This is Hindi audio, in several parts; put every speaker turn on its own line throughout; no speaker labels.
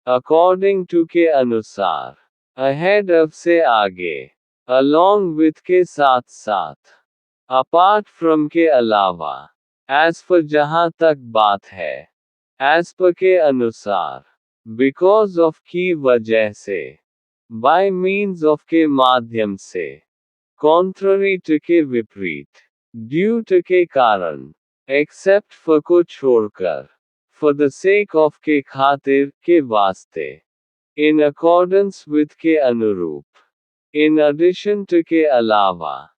according to के अनुसार, ahead of से आगे, along with के साथ साथ, apart from के अलावा, as per जहाँ तक बात है, as per के अनुसार, because of की वजह से, by means of के माध्यम से, contrary to के विपरीत, due to के कारण, except for को छोड़कर, for the sake of के खातिर के वास्ते, in accordance with के अनुरूप, in addition to के अलावा,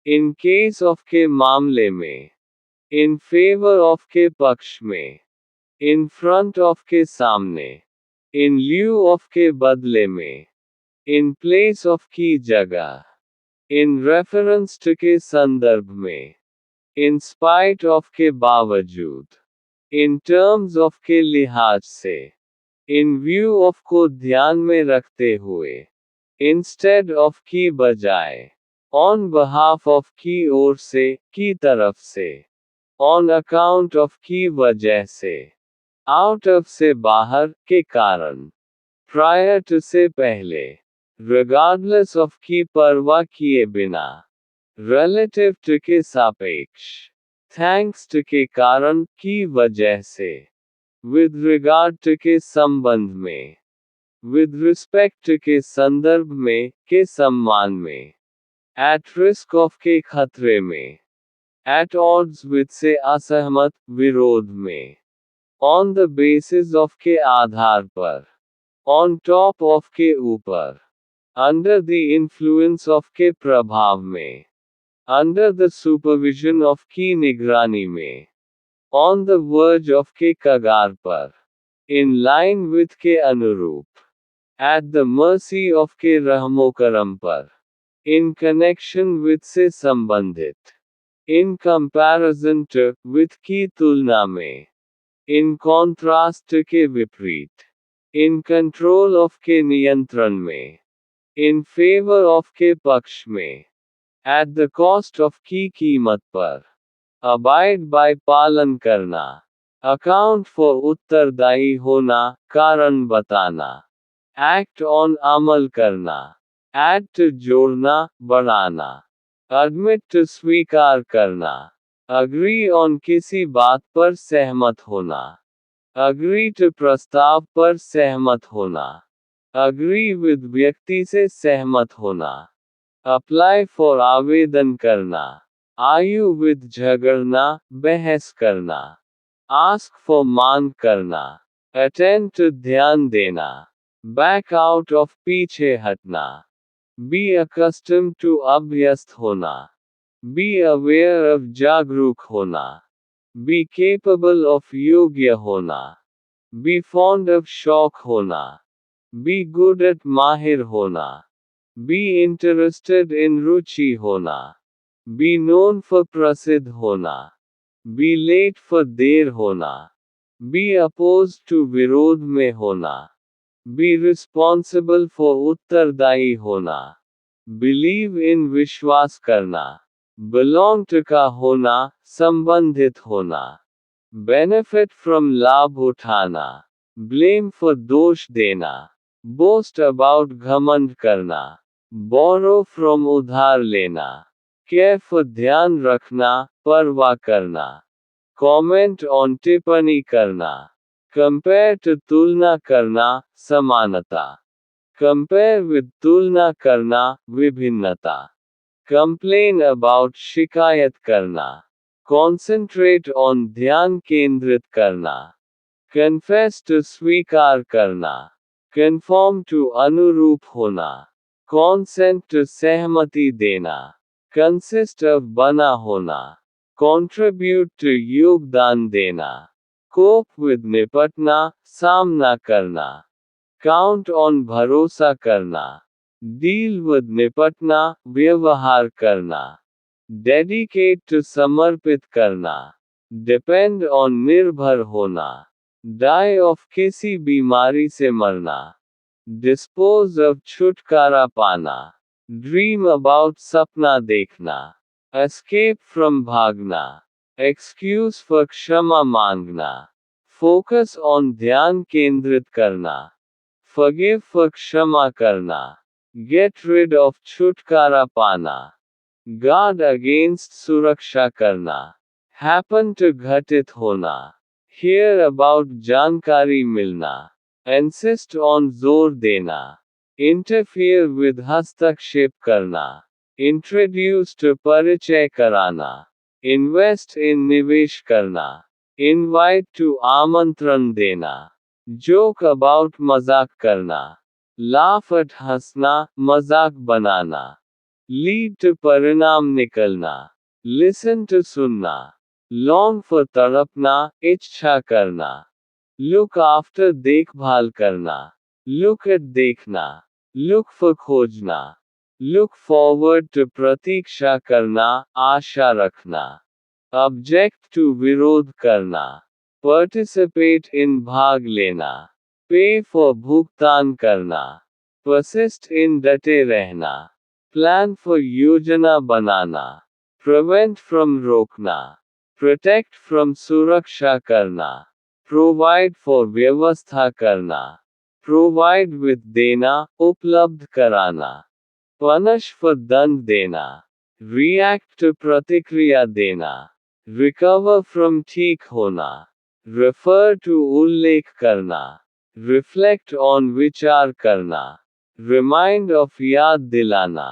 in case of के मामले में, in favor of के पक्ष में, in front of के सामने, in lieu of के बदले में, in place of की जगह, in reference to के संदर्भ में, in spite of के बावजूद, in terms of के लिहाज से, in view of को ध्यान में रखते हुए, instead of की बजाय, on behalf of की ओर से, की तरफ से, on account of की वजह से, out of से बाहर, के कारण, prior to से पहले, regardless of की परवाह किए बिना, relative to के सापेक्ष, thanks to के कारण, की वजह से, with regard to के संबंध में, with respect to के संदर्भ में, के सम्मान में, at risk of के खतरे में, at odds with से असहमत, विरोध में, on the basis of के आधार पर, on top of के ऊपर, under the influence of के प्रभाव में, under the supervision of की निगरानी में, on the verge of के कगार पर, in line with के अनुरूप, at the mercy of के रहमोकरम पर, in connection with से संबंधित, in comparison to, with की तुलना में, in contrast to के विपरीत, in control of के नियंत्रण में, in favor of के पक्ष में, at the cost of की कीमत पर, abide by पालन करना, account for उत्तरदायी होना, कारण बताना, act on अमल करना, add to जोड़ना, बढ़ाना, admit to स्वीकार करना, agree on किसी बात पर सहमत होना, agree to प्रस्ताव पर सहमत होना, agree with व्यक्ति से सहमत होना, apply for आवेदन करना, argue with झगड़ना, बहस करना, ask for मांग करना, attend to ध्यान देना, back out of पीछे हटना, be accustomed to अभ्यस्त होना, be aware of जागरूक होना, be capable of योग्य होना, be fond of शौक होना, be good at माहिर होना, be interested in रुचि होना, be known for प्रसिद्ध होना, be late for देर होना, be opposed to विरोध में होना, be responsible for उत्तरदायी होना, believe in विश्वास करना, belong to का होना, संबंधित होना, benefit from लाभ उठाना, blame for दोष देना, boast about घमंड करना, borrow from उधार लेना, care for ध्यान रखना, परवाह करना, comment on टिप्पणी करना, compare to तुलना करना, समानता, compare with तुलना करना, विभिन्नता, complain about शिकायत करना, concentrate on ध्यान केंद्रित करना, confess to स्वीकार करना, conform to अनुरूप होना, consent to सहमति देना, consist of बना होना, contribute to योगदान देना, cope with निपटना, सामना करना, count on भरोसा करना, deal with निपटना, व्यवहार करना, dedicate to समर्पित करना, depend on निर्भर होना, die of किसी बीमारी से मरना, dispose of छुटकारा पाना, dream about सपना देखना, escape from भागना, excuse for क्षमा मांगना, focus on ध्यान केंद्रित करना, forgive for क्षमा करना, get rid of छुटकारा पाना, guard against सुरक्षा करना, happen to घटित होना, hear about जानकारी मिलना, insist on जोर देना, interfere with हस्तक्षेप करना, introduce to परिचय कराना, invest in निवेश करना, invite to आमंत्रण देना, joke about मजाक करना, laugh at हंसना, मजाक बनाना, lead to परिणाम निकलना, listen to सुनना, long for तड़पना, इच्छा करना, look after देखभाल करना, look at देखना, look for खोजना, look forward to प्रतीक्षा करना, आशा रखना, object to विरोध करना, participate in भाग लेना, pay for भुगतान करना, persist in डटे रहना, plan for योजना बनाना, prevent from रोकना, protect from सुरक्षा करना, provide for व्यवस्था करना, provide with देना, उपलब्ध कराना, punish for दंड देना, react to प्रतिक्रिया देना, recover from ठीक होना, refer to उल्लेख करना, reflect on विचार करना, remind of याद दिलाना,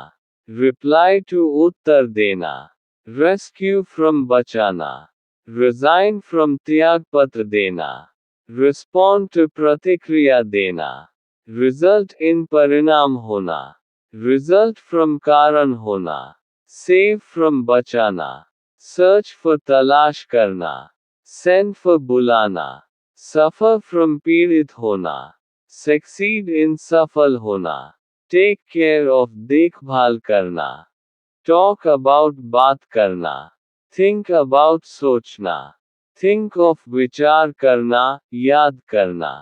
reply to उत्तर देना, rescue from बचाना, resign from त्यागपत्र देना, respond to प्रतिक्रिया देना, result in परिणाम होना, result from कारण होना, save from बचाना, search for तलाश करना, send for बुलाना, suffer from पीड़ित होना, succeed in सफल होना, take care of देखभाल करना, talk about बात करना, think about सोचना, think of विचार करना, याद करना,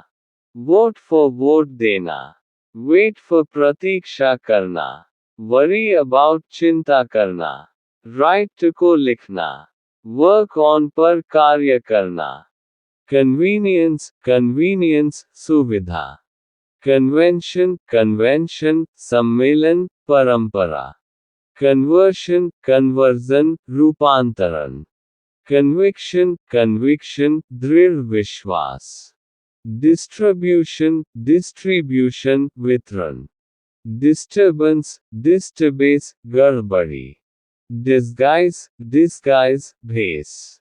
vote for वोट देना, wait for प्रतीक्षा करना, worry about चिंता करना, write to को लिखना, work on पर कार्य करना, convenience, convenience, सुविधा, convention, convention, सम्मेलन, परंपरा, conversion, conversion, रूपांतरण, conviction, conviction, दृढ़ विश्वास, distribution, distribution, वितरण, disturbance, disturbance, गड़बड़ी, disguise, disguise, भेस,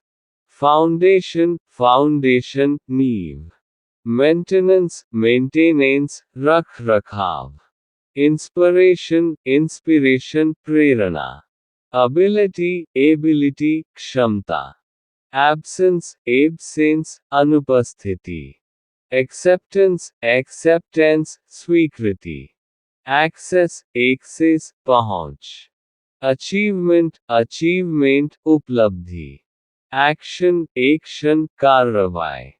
foundation, foundation, नींव, maintenance, maintenance, रख रखाव, inspiration, inspiration, प्रेरणा, ability, ability, क्षमता, absence, absence, अनुपस्थिति, acceptance, acceptance, स्वीकृति, access, access, पहुंच, achievement, achievement, उपलब्धि, action, action, कार्रवाई,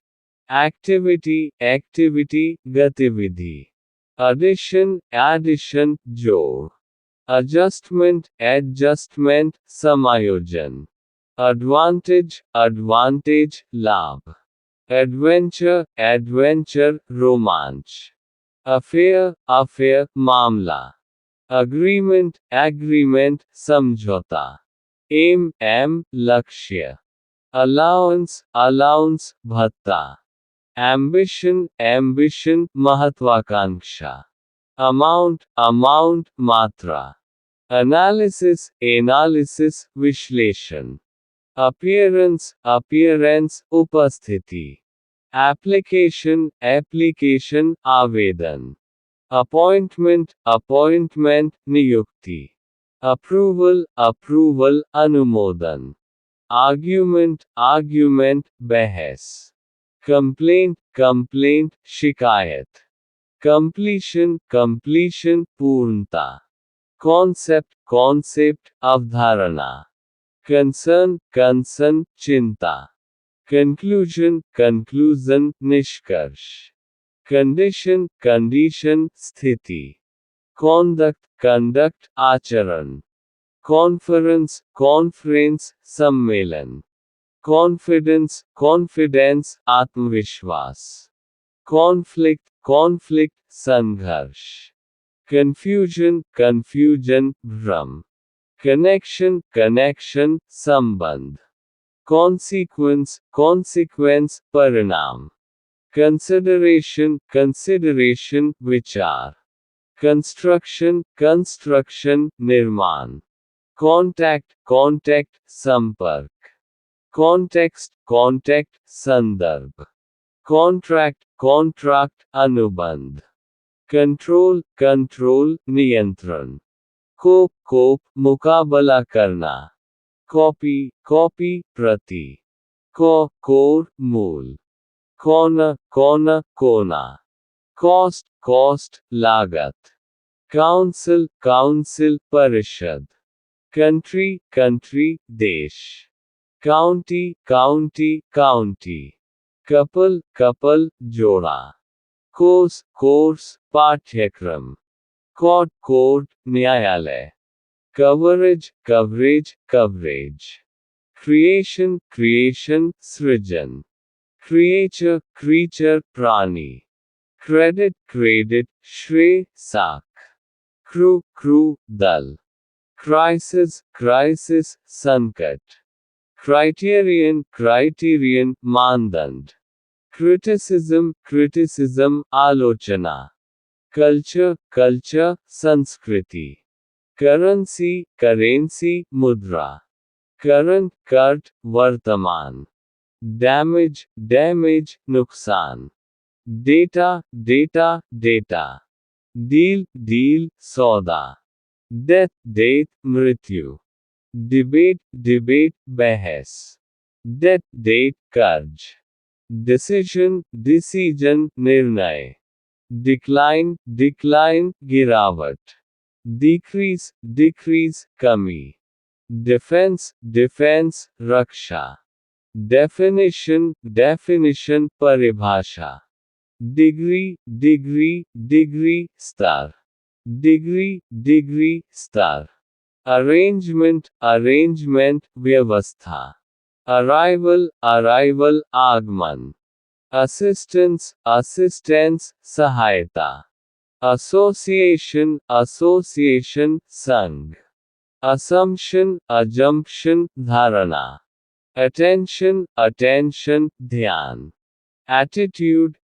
activity, activity, गतिविधि, addition, addition, जोड़, adjustment, adjustment, समायोजन, advantage, advantage, लाभ, adventure, adventure, रोमांच, affair, affair, मामला, agreement, agreement, समझौता, aim, aim, लक्ष्य, allowance, allowance, भत्ता, ambition, ambition, महत्वाकांक्षा, amount, amount, मात्रा, analysis, analysis, विश्लेषण, appearance, appearance, उपस्थिति, application, application, आवेदन, appointment, appointment, नियुक्ति, approval, approval, अनुमोदन, argument, argument, बहस, complaint, complaint, शिकायत, completion, completion, पूर्णता, concept, concept, अवधारणा, concern, concern, चिंता, conclusion, conclusion, निष्कर्ष, condition, condition, स्थिति, conduct, conduct, आचरण, conference, conference, सम्मेलन, confidence, confidence, आत्मविश्वास, conflict संघर्ष, confusion भ्रम, connection संबंध, consequence परिणाम, consideration विचार, construction निर्माण, contact संपर्क, context संदर्भ, contract अनुबंध, control नियंत्रण, cope मुकाबला करना, copy प्रति, core मूल, corner कोना, cost लागत, council परिषद, country देश, county couple जोड़ा, course पाठ्यक्रम, court न्यायालय, coverage creation सृजन, creature प्राणी, credit श्रेय साख, crew दल, crisis संकट, criterion मानदंड, criticism आलोचना, culture संस्कृति, currency मुद्रा, current वर्तमान, damage नुकसान, data deal सौदा, death मृत्यु, debate बहस, debt कर्ज, decision निर्णय, decline गिरावट, decrease कमी, defense रक्षा, definition परिभाषा, degree स्तर, degree स्तर, arrangement व्यवस्था, arrival आगमन, assistance सहायता, association संघ, assumption धारणा, attention ध्यान, attitude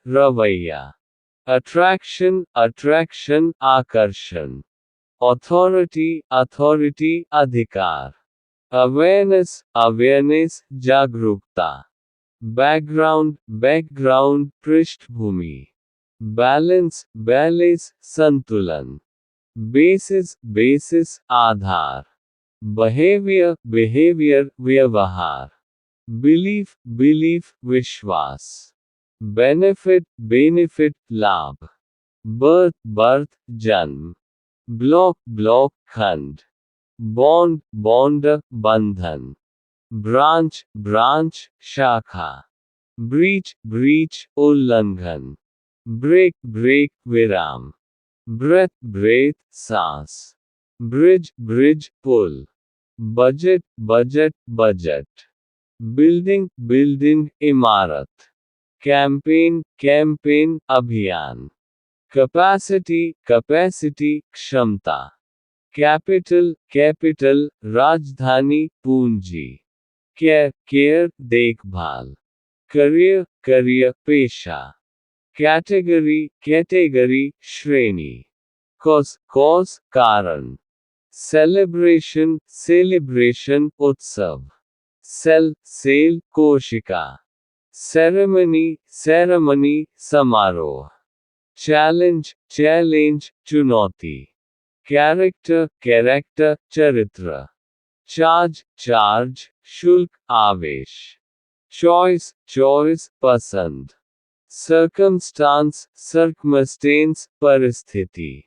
रवैया, attraction आकर्षण, authority अधिकार, awareness जागरूकता, background पृष्ठभूमि, balance संतुलन, basis आधार, behavior व्यवहार, belief विश्वास, benefit लाभ, birth जन्म, block खंड, bond बंधन, branch शाखा, breach उल्लंघन, break विराम, breath सांस, bridge पुल, budget, building इमारत, campaign अभियान, capacity क्षमता, capital राजधानी पूंजी, care देखभाल, career पेशा, category श्रेणी, cause कारण, celebration उत्सव, cell कोशिका, ceremony समारोह, challenge चुनौती, character चरित्र, charge शुल्क आवेश, choice पसंद, circumstance परिस्थिति,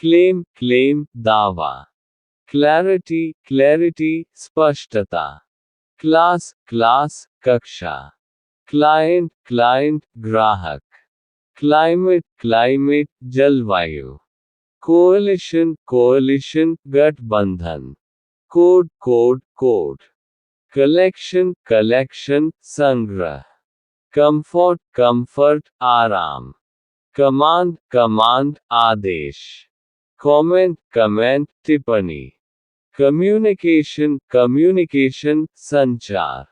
claim दावा, clarity स्पष्टता, class कक्षा, client ग्राहक, climate जलवायु, coalition गठबंधन, code collection संग्रह, comfort, comfort, आराम, command, command, आदेश, comment, comment, टिप्पणी, communication, communication, संचार,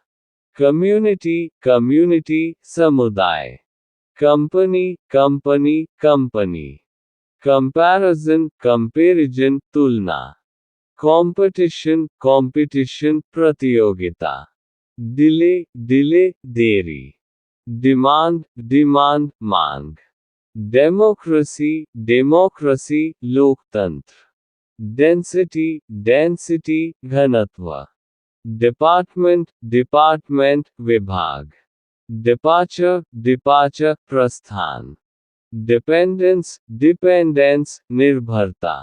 community, community, समुदाय, company, company, company, comparison, comparison, तुलना, competition, competition, प्रतियोगिता, delay, delay, देरी, demand, demand, मांग, democracy, democracy, लोकतंत्र, density, density, घनत्व, department, department, विभाग, departure, departure, प्रस्थान, dependence, dependence, निर्भरता,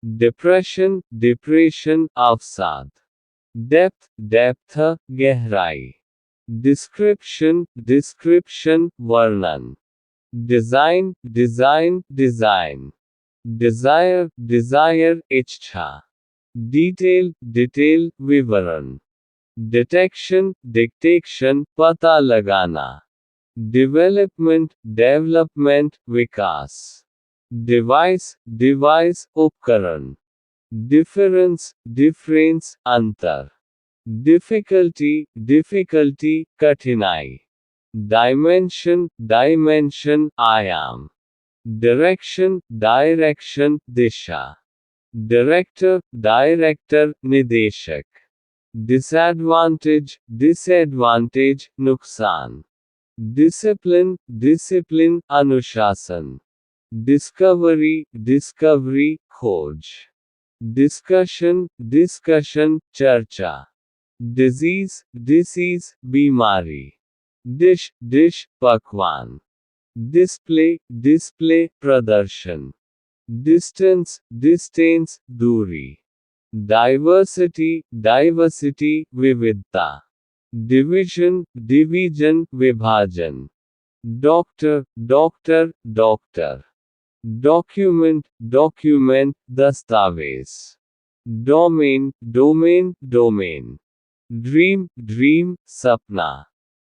depression, depression, अवसाद, depth, depth, गहराई, description, description, वर्णन, design, design, design, desire, desire, इच्छा, detail, detail, विवरण, detection, detection, पता लगाना, development, development, विकास, device, device, उपकरण, difference, difference, अंतर, difficulty, difficulty, कठिनाई, dimension, dimension, आयाम, direction, direction, दिशा, director, director, निदेशक, disadvantage, disadvantage, नुकसान, discipline, discipline, अनुशासन, discovery, discovery, खोज, discussion, discussion, चर्चा, disease, disease, बीमारी, dish, dish, पकवान, display, display, प्रदर्शन, distance, distance, दूरी, diversity, diversity, विविधता, division, division, विभाजन, doctor, doctor, doctor, document, document, दस्तावेज, domain, domain, domain, dream, dream, सपना,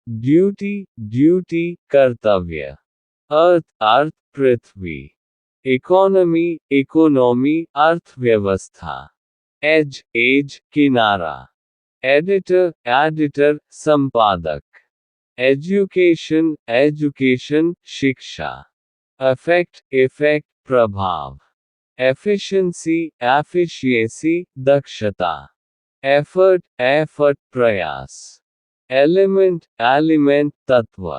duty, duty, कर्तव्य, अर्थ, अर्थ, पृथ्वी, इकोनॉमी, इकोनॉमी, अर्थव्यवस्था, एज, एज, किनारा, एडिटर, एडिटर, संपादक, एजुकेशन, एजुकेशन, शिक्षा, अफेक्ट, इफेक्ट, प्रभाव, एफिशिएंसी, एफिशिएंसी, दक्षता, एफर्ट, एफर्ट, प्रयास, एलिमेंट, एलिमेंट, तत्व,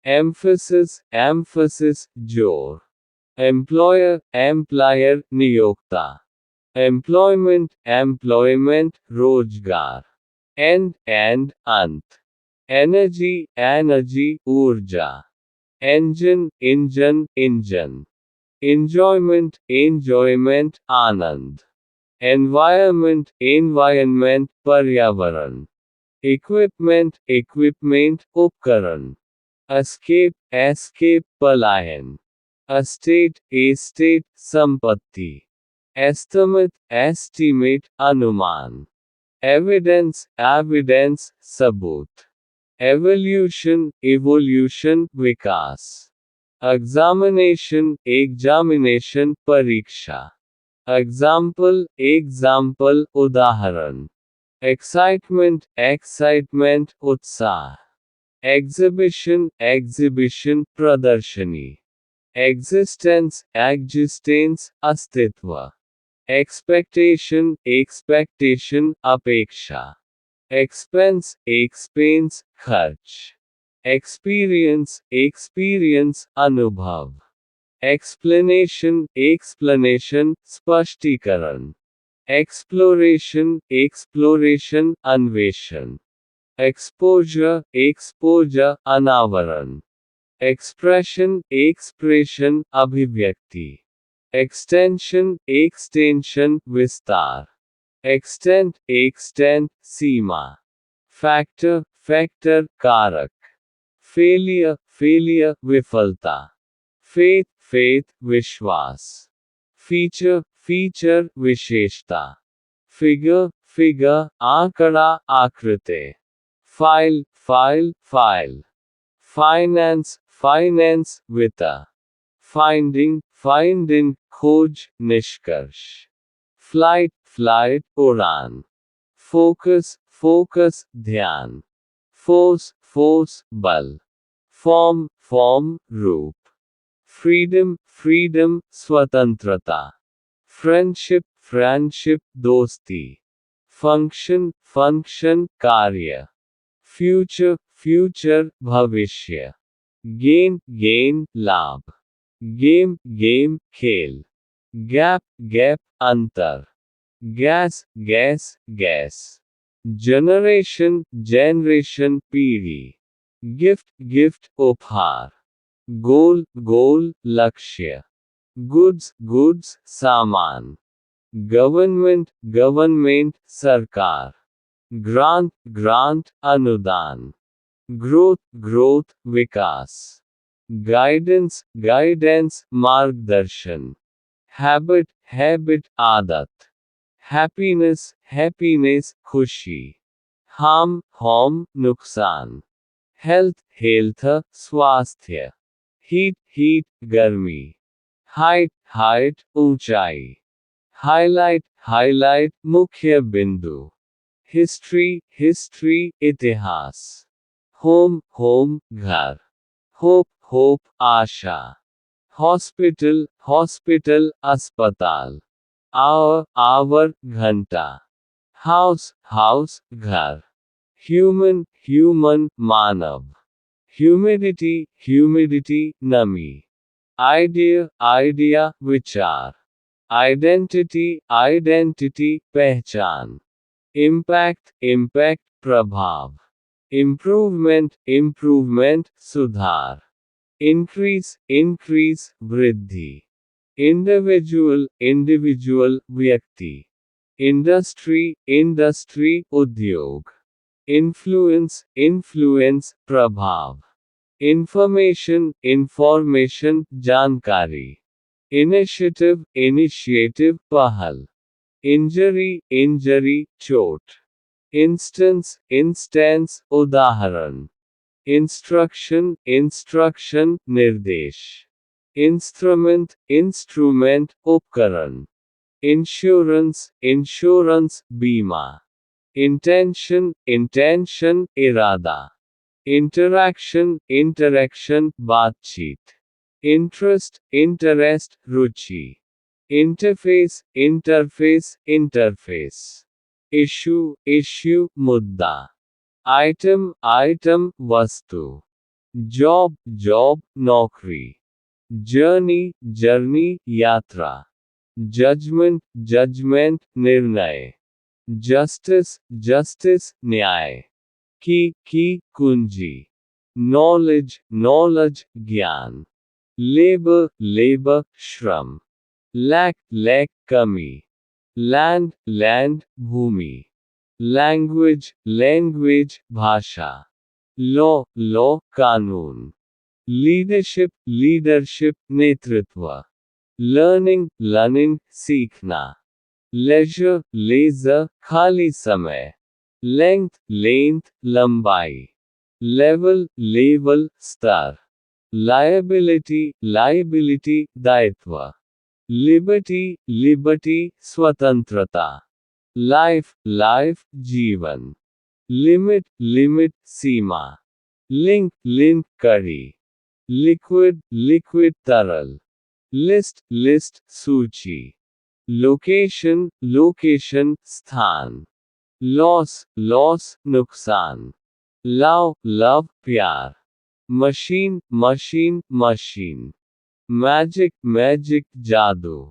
एम्फसिस, एम्फसिस, जोर, एम्प्लॉयर, एम्प्लायर, नियोक्ता, एम्प्लॉयमेंट, एम्प्लॉयमेंट, रोजगार, एंड, एंड, अंत, एनर्जी, एनर्जी, ऊर्जा, engine, engine, engine, enjoyment, enjoyment, आनंद, एनवायरमेंट, एनवायरमेंट, पर्यावरण, इक्विपमेंट, इक्विपमेंट, उपकरण, एस्केप, एस्केप, पलायन, एस्टेट, एस्टेट, संपत्ति, एस्टिमेट, एस्टीमेट, अनुमान, एविडेंस, एविडेंस, सबूत, एवोल्यूशन, इवोल्यूशन, विकास, एग्जामिनेशन, एग्जामिनेशन, परीक्षा, एग्जाम्पल, एग्जाम्पल, उदाहरण, एक्साइटमेंट, एक्साइटमेंट, उत्साह, एग्जिबिशन, एग्जिबिशन, प्रदर्शनी, एग्जिस्टेंस, एग्जिस्टेंस, अस्तित्व, एक्सपेक्टेशन, एक्सपेक्टेशन, अपेक्षा, एक्सपेंस, एक्सपेंस, खर्च, एक्सपीरियंस, एक्सपीरियंस, अनुभव, एक्सप्लेनेशन, एक्सप्लेनेशन, स्पष्टीकरण, एक्सप्लोरेशन, एक्सप्लोरेशन, अन्वेषण, एक्सपोजर, एक्सपोजर, अनावरण, एक्सप्रेशन, एक्सप्रेशन, अभिव्यक्ति, एक्सटेंशन, एक्सटेंशन, विस्तार, एक्सटेंट, एक्सटेंट, सीमा, फैक्टर, फैक्टर, कारक, फेलियर, फेलियर, विफलता, फेथ, फेथ, विश्वास, फीचर, फीचर, विशेषता, फिगर, फिगर, आंकड़ा, आकृति, file, file, file, finance, finance, वित्त। फाइंडिंग, फाइंडिंग, खोज, निष्कर्ष। फ्लाइट, फ्लाइट, उड़ान। फोकस, फोकस, ध्यान। फोर्स, फोर्स, बल। फॉर्म, फॉर्म, रूप। फ्रीडम, फ्रीडम, स्वतंत्रता। फ्रेंडशिप, फ्रेंडशिप, दोस्ती। फंक्शन, फंक्शन, कार्य। फ्यूचर, फ्यूचर, भविष्य। गेन, गेन, लाभ। गेम, गेम, खेल। गैप, गैप, अंतर। Gas, gas, gas. Generation, generation, पीढ़ी। गिफ्ट, गिफ्ट, उपहार। गोल, गोल, लक्ष्य। गुड्स, गुड्स, सामान। गवर्नमेंट, गवर्नमेंट, सरकार। ग्रांट, ग्रांट, अनुदान। ग्रोथ, ग्रोथ, विकास। गाइडेंस, गाइडेंस, मार्गदर्शन। हैबिट, हैबिट, आदत। हैप्पीनेस, हैप्पीनेस, खुशी। हार्म, हार्म, नुकसान। हेल्थ, हेल्थ, स्वास्थ्य। हीट, हीट, गर्मी। हाइट, हाइट, ऊंचाई। हाइलाइट, हाइलाइट, मुख्य बिंदु। हिस्ट्री, हिस्ट्री, इतिहास। होम, होम, घर। होप, होप, आशा। हॉस्पिटल, हॉस्पिटल, अस्पताल। आवर, आवर, घंटा। हाउस, हाउस, घर। ह्यूमन, ह्यूमन, मानव। ह्यूमिडिटी, ह्यूमिडिटी, नमी। आइडिया, आइडिया, विचार। आइडेंटिटी, आइडेंटिटी, पहचान। इम्पैक्ट, इम्पैक्ट, प्रभाव। इम्प्रूवमेंट, इम्प्रूवमेंट, सुधार। इंक्रीज, इंक्रीज, वृद्धि। इंडिविजुअल, इंडिविजुअल, व्यक्ति। इंडस्ट्री, इंडस्ट्री, उद्योग। इन्फ्लुएंस, इन्फ्लुएंस, प्रभाव। इंफॉर्मेशन, इंफॉर्मेशन, जानकारी। इनिशिएटिव, इनिशिएटिव, पहल। इंजरी, इंजरी, चोट। इंस्टेंस, इंस्टेंस, उदाहरण। इंस्ट्रक्शन, इंस्ट्रक्शन, निर्देश। इंस्ट्रूमेंट, इंस्ट्रूमेंट, उपकरण। इंश्योरेंस, इंश्योरेंस, बीमा। इंटेंशन, इंटेंशन, इरादा। इंटरैक्शन, इंटरैक्शन, बातचीत। इंटरेस्ट, इंटरेस्ट, रुचि। Interface, interface, interface. Issue, issue, मुद्दा। आइटम, आइटम, वस्तु। जॉब, जॉब, नौकरी। जर्नी, जर्नी, यात्रा। जजमेंट, जजमेंट, निर्णय। जस्टिस, जस्टिस, न्याय। की, कुंजी। नॉलेज, नॉलेज, ज्ञान। लेबर, लेबर, श्रम। लैक, लैक, कमी। लैंड, लैंड, भूमि। लैंग्वेज, लैंग्वेज, भाषा। लॉ, लॉ, कानून। लीडरशिप, लीडरशिप, नेतृत्व। लर्निंग, लर्निंग, सीखना। लेजर, लेजर, खाली समय। लेंथ, लेंथ, लंबाई। लेवल, लेवल, स्तर। लायबिलिटी, लायबिलिटी, दायित्व। लिबर्टी, लिबर्टी, स्वतंत्रता। लाइफ, लाइफ, जीवन। लिमिट, लिमिट, सीमा। लिंक, लिंक, कड़ी। लिक्विड, लिक्विड, तरल। लिस्ट, लिस्ट, सूची। लोकेशन, लोकेशन, स्थान। लॉस, लॉस, नुकसान। लव, लव, प्यार। Machine, machine, machine. Magic, magic, जादू।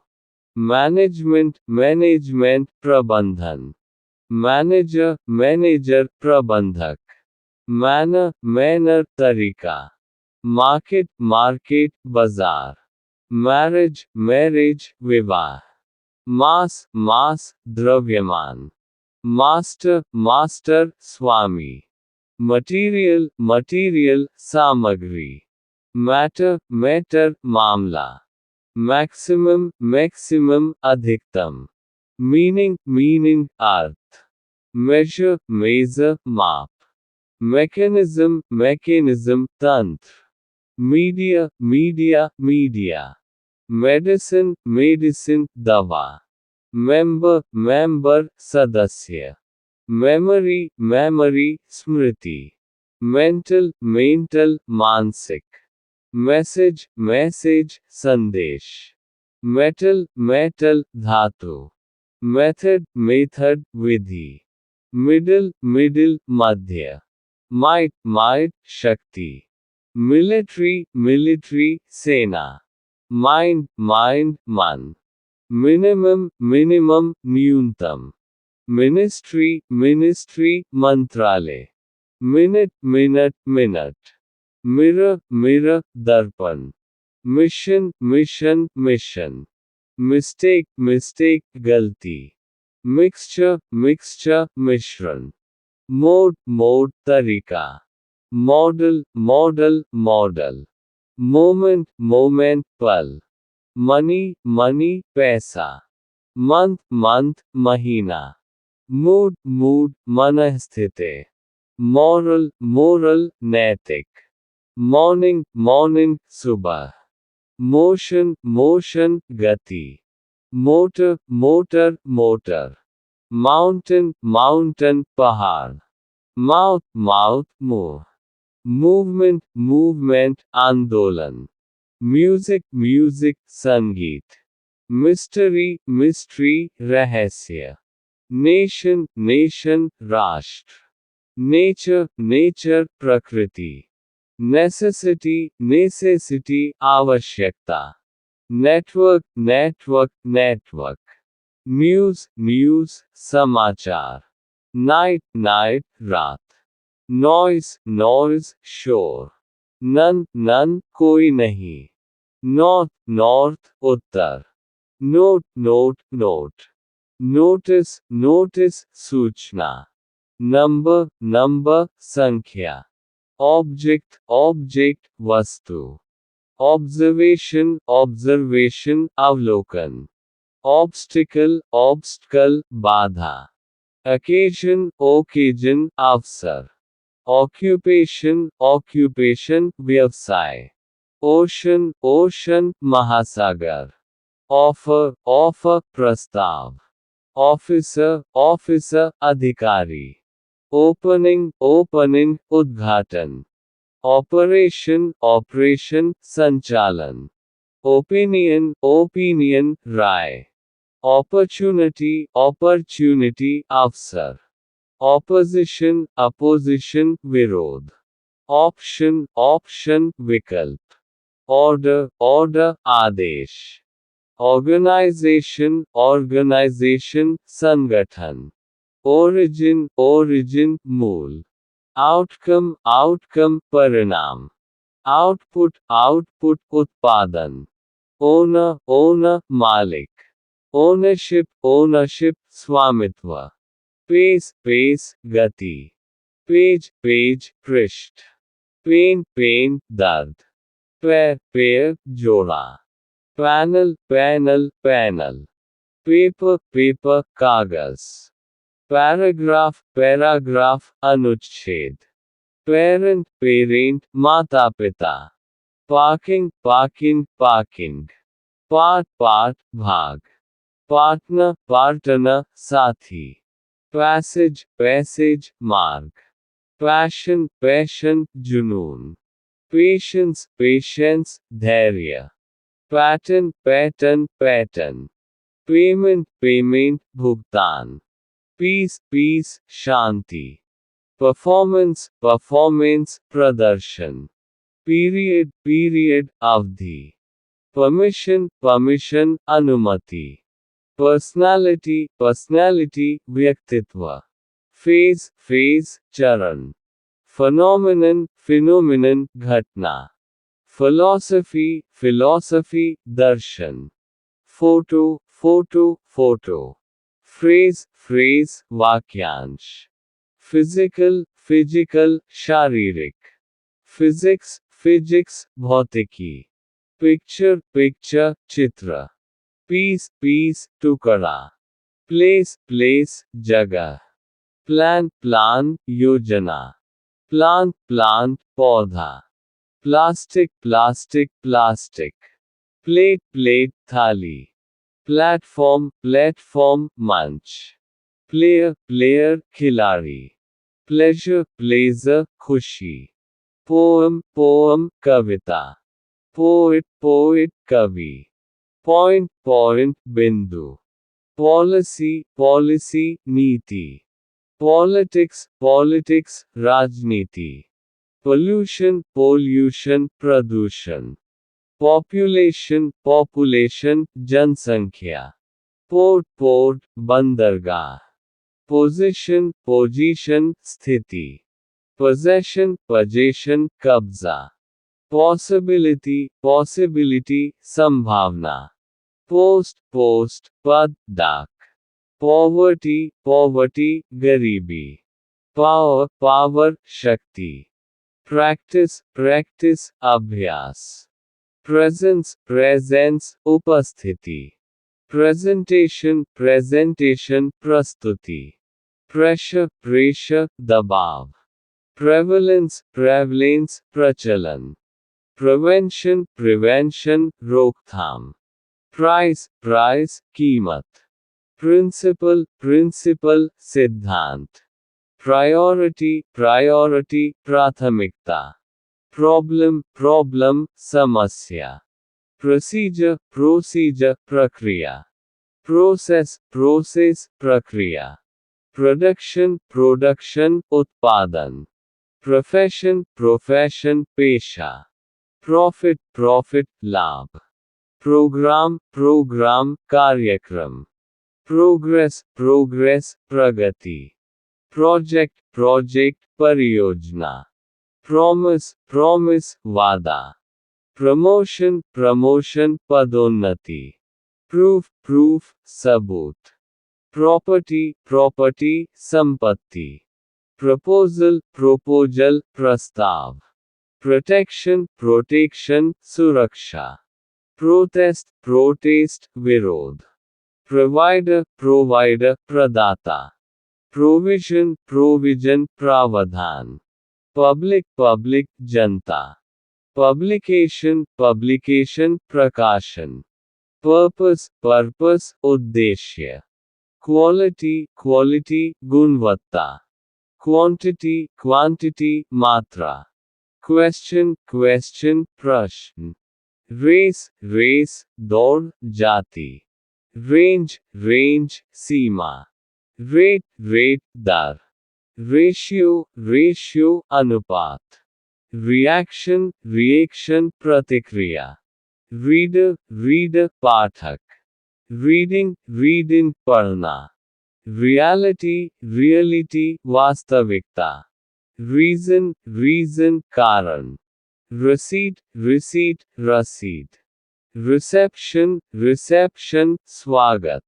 मैनेजमेंट, मैनेजमेंट, प्रबंधन। मैनेजर, मैनेजर, प्रबंधक। मैनर, मैनर, तरीका। मार्केट, मार्केट, बाजार। मैरिज, मैरिज, विवाह। मास, मास, द्रव्यमान। मास्टर, मास्टर, स्वामी। मटीरियल, मटीरियल, सामग्री। मैटर, मैटर, मामला। मैक्सिमम, मैक्सिमम, अधिकतम। मीनिंग, मीनिंग, अर्थ। मेजर, मेजर, माप। मैकेनिज्म मैकेनिज्म तंत्र, media media media, medicine medicine दवा, मेंबर मेंबर सदस्य, मेमोरी मेमोरी स्मृति, मेंटल मेंटल मानसिक, मैसेज मैसेज संदेश, मेटल मेटल धातु, मेथड मेथड विधि, मिडिल मिडिल मध्य, माइट माइट शक्ति, मिलिट्री मिलिट्री सेना, माइंड माइंड मन, मिनिमम मिनिमम न्यूनतम, मिनिस्ट्री मिनिस्ट्री मंत्रालय, minute minute minute, mirror mirror दर्पण, mission mission mission, mistake mistake गलती, मिक्सचर मिक्सचर मिश्रण, मोड मोड तरीका, model model model, moment moment पल, मनी मनी पैसा, मंथ मंथ महीना, मूड मूड मनःस्थिति, मॉरल मोरल नैतिक, मॉर्निंग मॉर्निंग सुबह, मोशन मोशन गति, motor motor motor, mountain mountain पहाड़, माउथ माउथ मुंह, मूवमेंट मूवमेंट आंदोलन, म्यूजिक म्यूजिक संगीत, मिस्टरी मिस्ट्री रहस्य, नेशन नेशन राष्ट्र, नेचर नेचर प्रकृति, नेसेसिटी नेसेसिटी आवश्यकता, network network network, news news समाचार, नाइट नाइट रात, नॉइज नॉइज शोर, नन नन कोई नहीं, नॉर्थ नॉर्थ उत्तर, note note note, notice notice सूचना, नंबर नंबर संख्या, ऑब्जेक्ट ऑब्जेक्ट वस्तु, ऑब्जर्वेशन ऑब्जर्वेशन अवलोकन, ऑब्स्टिकल ऑब्स्टिकल बाधा, अकेजन ओकेजन अवसर, ऑक्यूपेशन ऑक्यूपेशन व्यवसाय, ओशन ओशन महासागर, ऑफर ऑफर प्रस्ताव, ऑफिसर ऑफिसर अधिकारी, ओपनिंग ओपनिंग उद्घाटन, ऑपरेशन ऑपरेशन संचालन, ओपिनियन ओपिनियन राय, अपॉर्चुनिटी अपॉर्चुनिटी अवसर, ऑपोजिशन अपोजिशन विरोध, ऑप्शन ऑप्शन विकल्प, ऑर्डर ऑर्डर आदेश, ऑर्गेनाइजेशन ऑर्गेनाइजेशन संगठन, ओरिजिन ओरिजिन मूल, आउटकम आउटकम परिणाम, आउटपुट आउटपुट उत्पादन, ओनर ओनर मालिक, ओनरशिप ओनरशिप स्वामित्व, पेस पेस गति, पेज पेज पृष्ठ, पेन पेन दर्द, पैर पैर जोड़ा, panel panel panel, paper paper कागज, पैराग्राफ पैराग्राफ अनुच्छेद, पेरेंट पेरेंट माता पिता, parking parking parking, part part भाग, पार्टनर पार्टनर साथी, पैसेज पैसेज मार्ग, पैशन पैशन जुनून, पेशेंस पेशेंस धैर्य, pattern pattern pattern, payment payment भुगतान, पीस पीस शांति, परफॉर्मेंस परफॉर्मेंस प्रदर्शन, पीरियड पीरियड अवधि, परमिशन परमिशन अनुमति, पर्सनालिटी पर्सनालिटी व्यक्तित्व, फेज फेज चरण, फिनोमिनन फिनोमिनन घटना, फिलॉसफी फिलॉसफी दर्शन, photo photo photo, phrase phrase वाक्यांश, फिजिकल फिजिकल शारीरिक, फिजिक्स फिजिक्स भौतिकी, पिक्चर पिक्चर चित्र, पीस पीस टुकड़ा, प्लेस प्लेस जगह, प्लान प्लान योजना, प्लांट प्लांट पौधा, plastic plastic plastic, plate plate थाली, प्लेटफॉर्म प्लेटफॉर्म मंच, प्लेयर प्लेयर खिलाड़ी, प्लेजर प्लेजर खुशी, पोएम पोएम कविता, पोएट पोएट कवि, पॉइंट पॉइंट बिंदु, पॉलिसी पॉलिसी नीति, पॉलिटिक्स पॉलिटिक्स राजनीति, पोल्यूशन पोल्यूशन प्रदूषण, पॉपुलेशन पॉपुलेशन जनसंख्या, पोर्ट पोर्ट बंदरगाह, पोजीशन पोजीशन स्थिति, पोजेशन पोजेशन कब्जा, पॉसिबिलिटी पॉसिबिलिटी संभावना, पोस्ट पोस्ट पद डाक, पॉवर्टी पॉवर्टी गरीबी, पावर पावर शक्ति, प्रैक्टिस प्रैक्टिस अभ्यास, प्रेजेंस प्रेजेंस उपस्थिति, प्रेजेंटेशन प्रेजेंटेशन प्रस्तुति, प्रेशर प्रेशर दबाव, प्रेवलेंस प्रेवलेंस प्रचलन, प्रिवेंशन प्रिवेंशन रोकथाम, प्राइस प्राइस कीमत, प्रिंसिपल प्रिंसिपल सिद्धांत, प्रायोरिटी प्रायोरिटी प्राथमिकता, प्रॉब्लम प्रॉब्लम समस्या, प्रोसीजर प्रोसीजर प्रक्रिया, प्रोसेस प्रोसेस प्रक्रिया, प्रोडक्शन प्रोडक्शन उत्पादन, प्रोफेशन प्रोफेशन पेशा, प्रॉफिट प्रॉफिट लाभ, प्रोग्राम प्रोग्राम कार्यक्रम, प्रोग्रेस प्रोग्रेस प्रगति, प्रोजेक्ट प्रोजेक्ट परियोजना, प्रॉमिस प्रॉमिस वादा, प्रमोशन प्रमोशन पदोन्नति, प्रूफ प्रूफ सबूत, प्रॉपर्टी प्रॉपर्टी संपत्ति, प्रपोजल प्रोपोजल प्रस्ताव, प्रोटेक्शन प्रोटेक्शन सुरक्षा, प्रोटेस्ट प्रोटेस्ट विरोध, प्रोवाइडर प्रोवाइडर प्रदाता, प्रोविजन प्रोविजन प्रावधान, पब्लिक पब्लिक जनता, पब्लिकेशन पब्लिकेशन प्रकाशन, पर्पस पर्पस उद्देश्य, क्वालिटी क्वालिटी गुणवत्ता, क्वांटिटी क्वांटिटी मात्रा, क्वेश्चन क्वेश्चन प्रश्न, रेस रेस दौड़ जाति, रेंज रेंज सीमा, रेट रेट दर, रेशियो रेशियो अनुपात, रिएक्शन रिएक्शन प्रतिक्रिया, रीडर रीडर पाठक, रीडिंग रीडिंग पढ़ना, रियलिटी रियलिटी वास्तविकता, रीजन रीजन कारण, रिसीट रिसीट रसीद, रिसेप्शन रिसेप्शन स्वागत,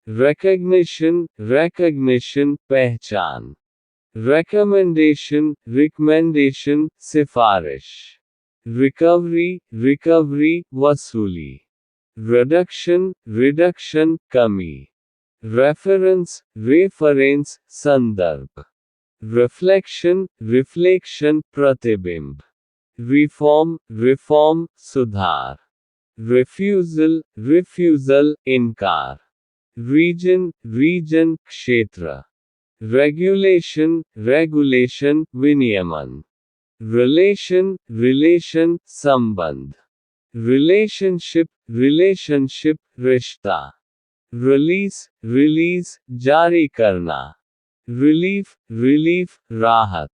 रिकग्निशन रिकग्निशन पहचान, रिकमेंडेशन रिकमेंडेशन सिफारिश, रिकवरी रिकवरी वसूली, रिडक्शन रिडक्शन कमी, रेफरेंस रेफरेंस संदर्भ, रिफ्लेक्शन रिफ्लेक्शन प्रतिबिंब, रिफॉर्म रिफॉर्म सुधार, रिफ्यूजल रिफ्यूजल इनकार, रीजन रीजन क्षेत्र, रेगुलेशन रेगुलेशन विनियमन, रिलेशन रिलेशन संबंध, रिलेशनशिप रिलेशनशिप रिश्ता, रिलीज रिलीज जारी करना, रिलीफ रिलीफ राहत,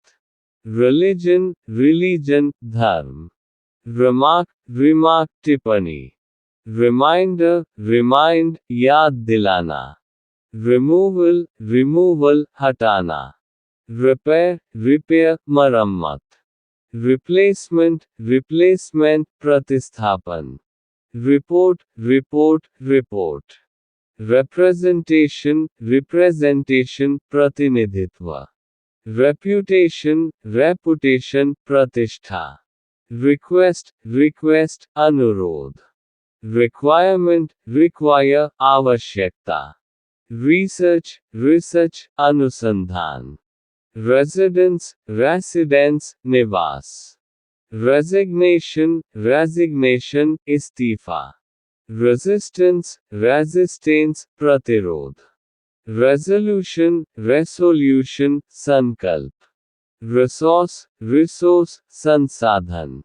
रिलीजन रिलीजन धर्म, रिमार्क रिमार्क टिप्पणी, रिमाइंडर रिमाइंड याद दिलाना, रिमूवल रिमूवल हटाना, रिपेयर रिपेयर मरम्मत, रिप्लेसमेंट रिप्लेसमेंट प्रतिस्थापन, report report report, representation representation प्रतिनिधित्व, रेप्यूटेशन रेपुटेशन प्रतिष्ठा, रिक्वेस्ट रिक्वेस्ट अनुरोध, रिक्वायरमेंट रिक्वायर आवश्यकता, रिसर्च रिसर्च अनुसंधान, residence, residence, निवास, resignation, resignation, इस्तीफा, resistance, resistance, प्रतिरोध, resolution, resolution, संकल्प, resource, resource, संसाधन,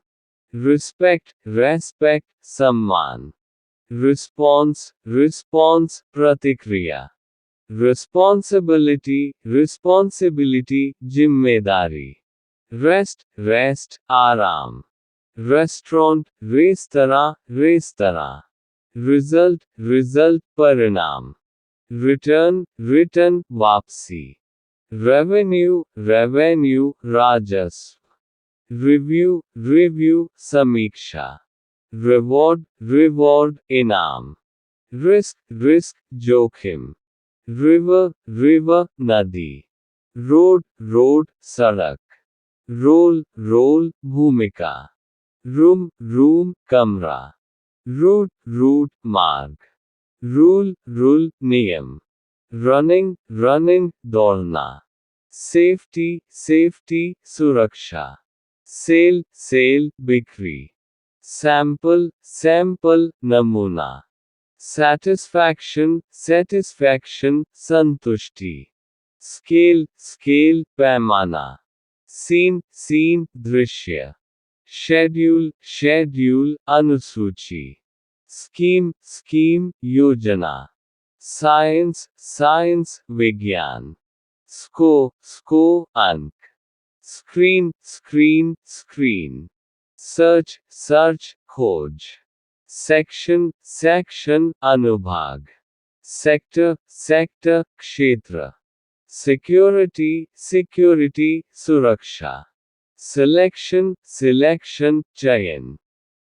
respect, respect, सम्मान, response, response, प्रतिक्रिया, responsibility, responsibility, जिम्मेदारी, rest, rest, आराम, restaurant, restaurant, restaurant, result, result, परिणाम, return, return, वापसी, revenue, revenue, राजस्व, review, review, समीक्षा, reward, reward, इनाम, risk, risk, जोखिम, river, river, नदी, road, road, सड़क, role, role, भूमिका, room, room, कमरा, route, route, मार्ग, rule, rule, नियम, running, running, दौड़ना, safety, safety, सुरक्षा, sale, sale, बिक्री, sample, sample, नमूना, satisfaction, satisfaction, संतुष्टि, scale, scale, पैमाना, scene, scene, दृश्य, schedule, schedule, अनुसूची, scheme, scheme, योजना, science, science, विज्ञान, score, score, अंक, screen, screen, screen, search, search, खोज, section, section, अनुभाग, sector, sector, क्षेत्र, security, security, सुरक्षा, selection, selection, चयन,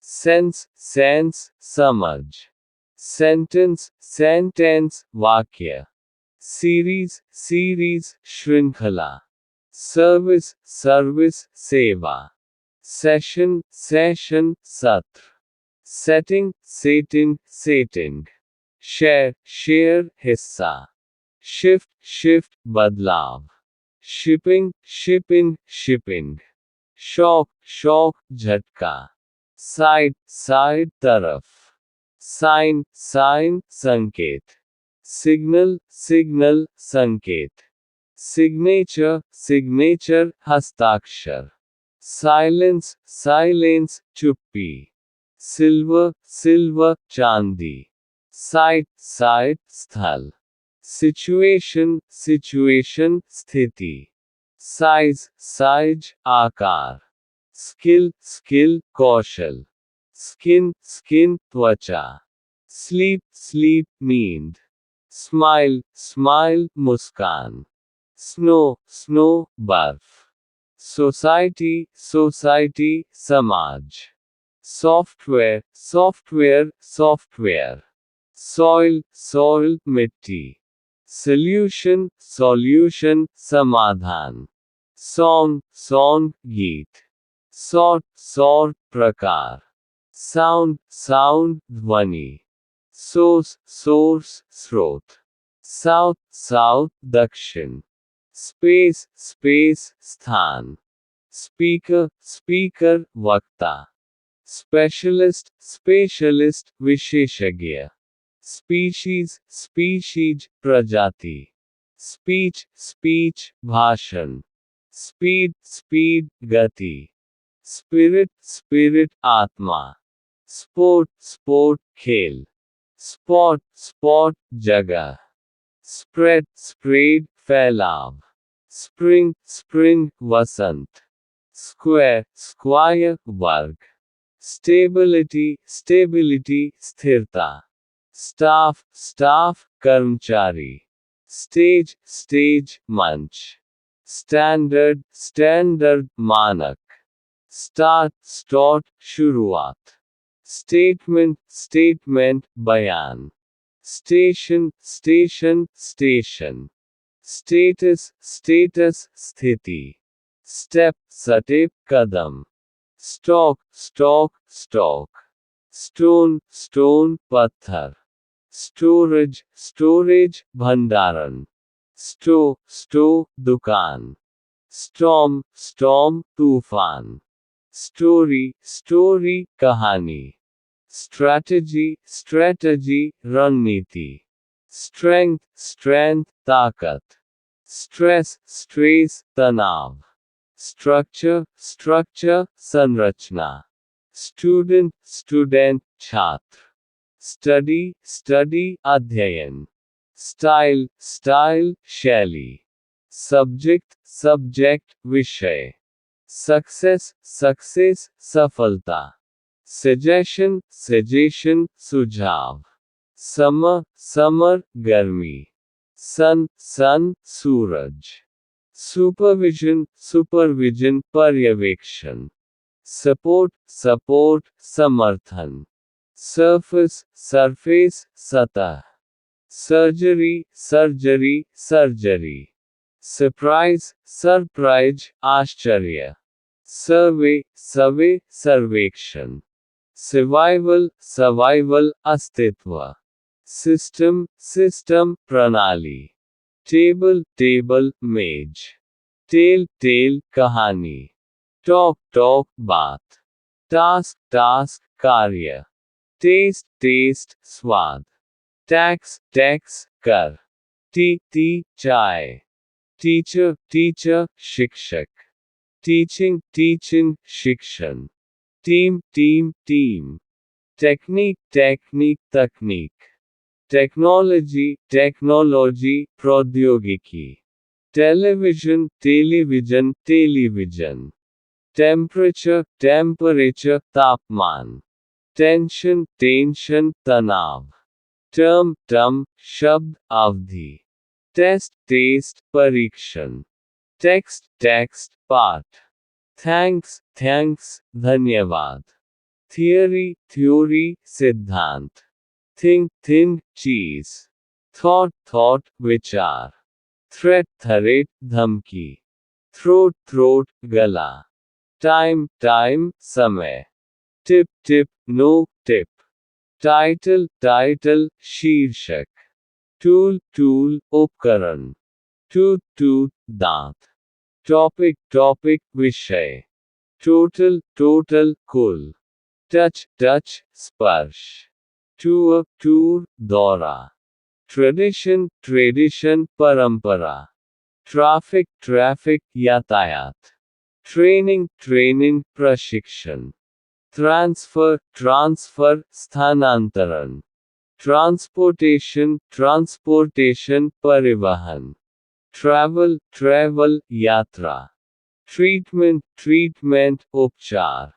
sense, sense, समझ, sentence, sentence, वाक्य, series, series, श्रृंखला, service, service, सेवा, session, session, सत्र, setting, setting, setting, share, share, हिस्सा, shift, shift, बदलाव, shipping, shipping, shipping, shock, shock, झटका, side, side, तरफ, sign, sign, संकेत, signal, signal, संकेत, signature, signature, हस्ताक्षर, silence, silence, चुप्पी, silver, silver, चांदी, site, site, स्थल, situation, situation, स्थिति, size, size, आकार, skill, skill, कौशल, skin, skin, त्वचा, sleep, sleep, नींद, smile, smile, मुस्कान, snow, snow, बर्फ, society, society, समाज, software, software, software, soil, soil, मिट्टी, solution, solution, समाधान, song, song, गीत, sort, sort, प्रकार, sound, sound, ध्वनि, source, source, स्रोत, south, south, दक्षिण, space, space, स्थान, speaker, speaker, वक्ता, specialist, specialist, विशेषज्ञ, species, species, प्रजाति, speech, speech, भाषण, speed, speed, गति, spirit, spirit, आत्मा, sport, sport, खेल, spot, spot, जगह, spread, spread, फैलाव, spring, spring, वसंत, square, square, वर्ग, stability, stability, स्थिरता, staff, staff, कर्मचारी, stage, stage, मंच, standard, standard, मानक, start, start, शुरुआत, statement, statement, बयान, station, station, station, status, status, स्थिति, step, step, कदम, stock, stock, stock, stone, stone, पत्थर, storage, storage, भंडारण, store, store, दुकान, Storm, storm, तूफान. Story, story, कहानी. Strategy, strategy, रणनीति. Strength, strength, ताकत. Stress, stress, तनाव. Structure, structure, संरचना. Student, student, छात्र. Study, study, अध्ययन. Style, style, शैली. Subject, subject, विषय. Success, success, सफलता. Suggestion, suggestion, सुझाव. Summer, summer, गर्मी. Sun, sun, सूरज. Supervision, supervision, पर्यवेक्षण. Support, support, समर्थन. Surface, surface, सतह. Surgery, surgery, surgery. Surprise, surprise, आश्चर्य. Survey, survey, सर्वेक्षण. Survival, survival, अस्तित्व. System, system, प्रणाली. Table, table, मेज. Tale, tale, कहानी. Talk, talk, बात. Task, task, कार्य. Taste, taste, स्वाद. Tax, tax, कर. टी, चाय. Teacher, teacher, शिक्षक. Teaching, teaching, शिक्षण. Team, team, team. Technique, technique, तकनीक. Technology, technology, प्रौद्योगिकी. Television, television, television. Temperature, temperature, तापमान. Tension, tension, तनाव. Term, term, शब्द, अवधि. Test, taste, परीक्षण. Text, text, पाठ. Thanks, thanks, धन्यवाद. Theory, theory, सिद्धांत. Think, think, चीज. Thought, thought, विचार. Threat, threat, धमकी. Throat, throat, गला. Time, time, समय. Tip, tip, no, tip. Title, title, शीर्षक. Tool, tool, उपकरण. Tooth, tooth, दांत. Topic, topic, विषय. Total, total, कुल. Touch, touch, स्पर्श. Tour, tour, दौरा. Tradition, tradition, परंपरा. Traffic, traffic, यातायात. Training, training, प्रशिक्षण. Transfer, transfer, स्थानांतरण. Transportation, transportation, परिवहन. Travel, travel, यात्रा. Treatment, treatment, उपचार.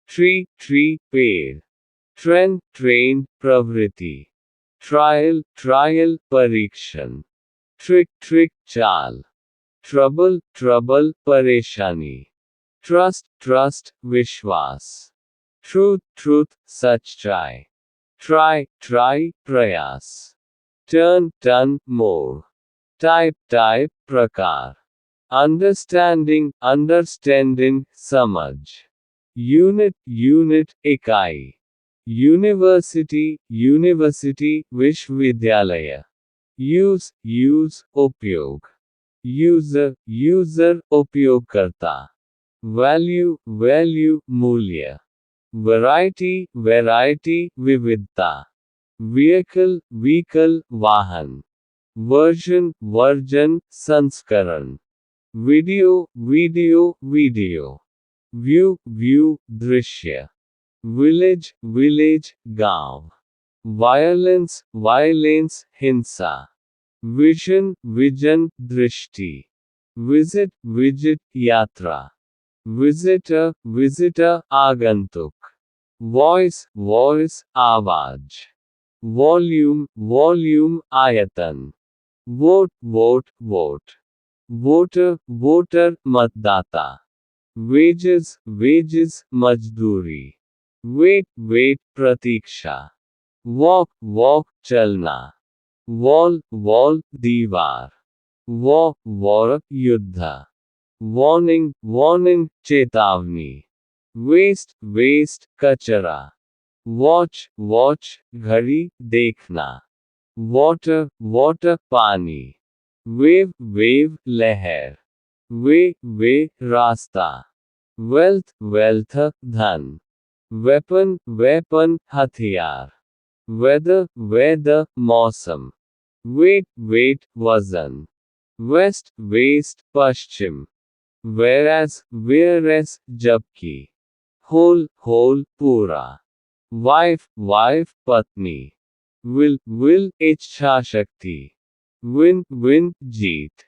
Tree, tree, पेड़. Trend, train, प्रवृत्ति. Trial, trial, परीक्षण. Trick, trick, चाल. Trouble, trouble, परेशानी. Trust, trust, विश्वास. Truth, truth, सच्चाई. Try, try, प्रयास. Turn, turn, मोड़. Type, type, प्रकार. Understanding, understanding, समझ. Unit, unit, इकाई. University, university, विश्वविद्यालय. Use, use, उपयोग. User, user, उपयोगकर्ता. Value, value, मूल्य. Variety, variety, विविधता. Vehicle, vehicle, वाहन. Version, version, संस्करण. Video, video, video. View, view, दृश्य. Village, village, गांव. Violence, violence, हिंसा. Vision, vision, दृष्टि. Visit, visit, यात्रा. Visitor, visitor, आगंतुक. Voice, voice, आवाज. Volume, volume, आयतन. Vote, vote, vote. Voter, voter, मतदाता. Wages, wages, मजदूरी. Wait, wait, प्रतीक्षा. Walk, walk, चलना. Wall, wall, दीवार. War, war, युद्ध. Warning, warning, चेतावनी. Waste, waste, कचरा. Watch, watch, घड़ी, देखना. Water, water, पानी. Wave, wave, लहर. वे रास्ता, वेल्थ वेल्थ धन, वेपन हथियार, वेदर मौसम, वेट वजन, वेस्ट पश्चिम, whereas जबकि, होल पूरा, वाइफ पत्नी, विल इच्छा शक्ति, विन जीत,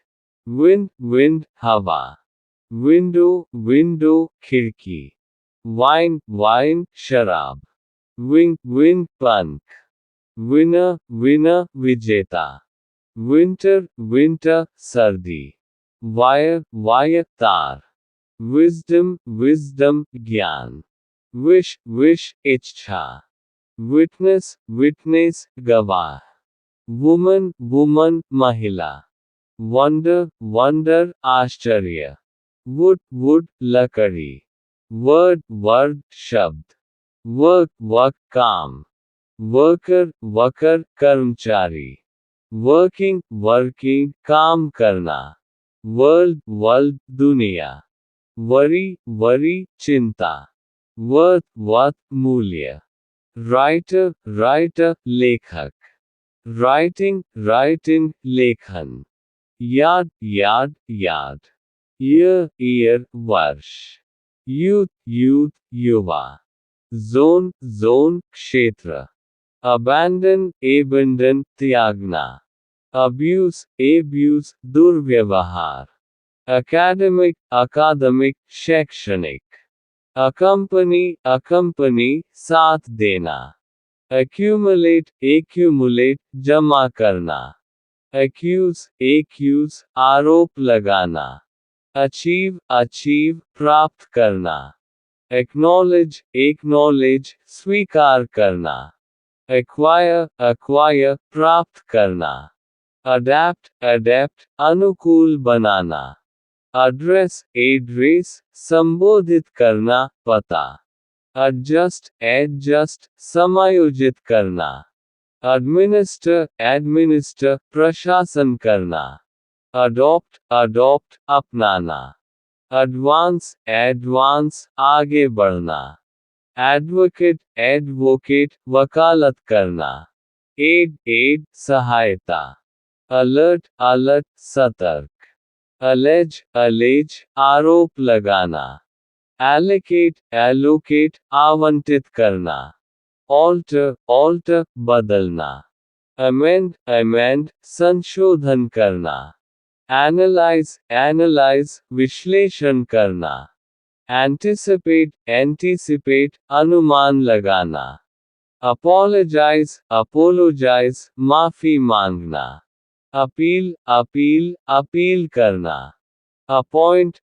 विंड हवा, विंडो खिड़की, वाइन शराब, विंग पंख, विनर विजेता, विंटर सर्दी, वायर तार, विजडम ज्ञान, विश इच्छा, विटनेस गवाह, वुमन महिला, वंडर आश्चर्य, वुड लकड़ी, वर्ड शब्द, वर्क काम, वर्कर कर्मचारी, वर्किंग काम करना, वर्ल्ड दुनिया, वरी चिंता, वर्थ मूल्य, राइटर लेखक, राइटिंग लेखन, याद ईयर वर्ष, यूथ युवा, जोन क्षेत्र, abandon त्यागना, abuse दुर्व्यवहार, अकादमिक शैक्षणिक, accompany साथ देना, accumulate जमा करना, accuse आरोप लगाना, achieve प्राप्त करना, acknowledge स्वीकार करना, acquire प्राप्त करना, adapt अनुकूल बनाना, address संबोधित करना पता, adjust समायोजित करना, administer प्रशासन करना, adopt अपनाना, advance आगे बढ़ना, advocate वकालत करना, aid सहायता, alert सतर्क, allege आरोप लगाना, allocate आवंटित करना, alter बदलना, amend संशोधन करना, analyze विश्लेषण करना, anticipate अनुमान लगाना, apologize माफी मांगना, अपील करना, appoint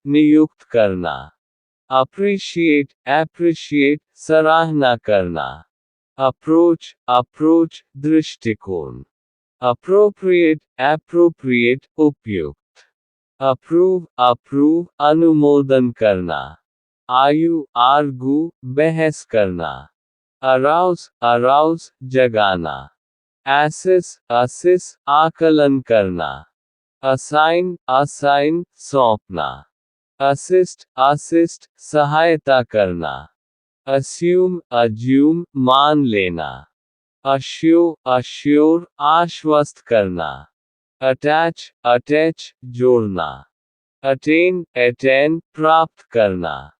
नियुक्त करना, appreciate सराहना करना, approach दृष्टिकोण, appropriate उपयुक्त, approve अनुमोदन करना, argue बहस करना, arouse जगाना, assess आकलन करना, assign सौंपना, assist सहायता करना, assume मान लेना, assure आश्वस्त करना, attach जोड़ना, attain प्राप्त करना,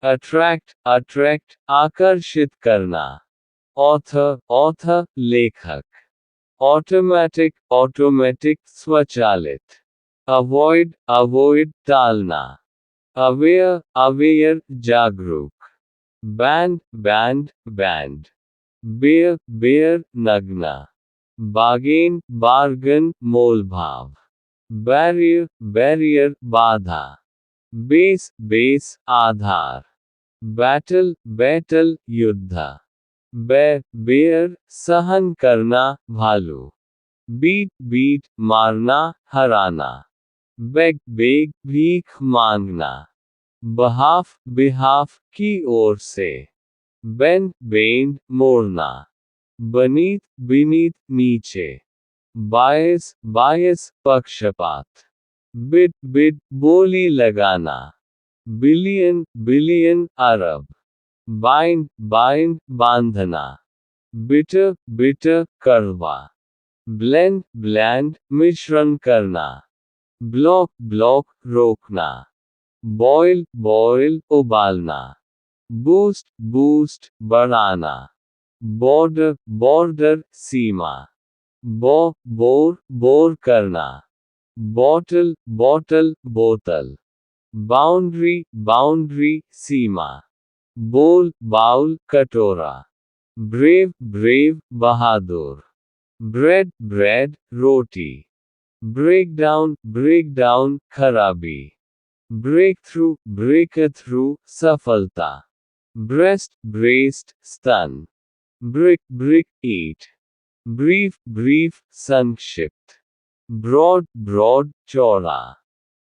attract आकर्षित करना, author लेखक, automatic स्वचालित, avoid टालना, aware जागरूक, band bear नगना, bargain मोलभाव, barrier बाधा, base आधार, battle युद्ध, bear सहन करना भालू, beat मारना हराना, beg भीख मांगना, behalf की ओर से, bend मोड़ना, beneath नीचे, bias पक्षपात, बिट बिट बोली लगाना, बिलियन बिलियन अरब, बाइंड बाइंड बांधना, बिटर बिटर कड़वा, ब्लेंड ब्लेंड मिश्रण करना, ब्लॉक ब्लॉक रोकना, बॉयल बॉयल उबालना, बूस्ट बूस्ट बढ़ाना, बॉर्डर बॉर्डर सीमा, बो बोर बोर करना, बॉटल बॉटल बोतल, बाउंड्री बाउंड्री सीमा, बोल बाउल कटोरा, ब्रेव ब्रेव बहादुर, ब्रेड ब्रेड रोटी, ब्रेक डाउन खराबी, ब्रेक थ्रू सफलता, ब्रेस्ट ब्रेस्ट स्तन, ब्रिक ब्रिक ईट, ब्रीफ संक्षिप्त, ब्रॉड ब्रॉड चौड़ा,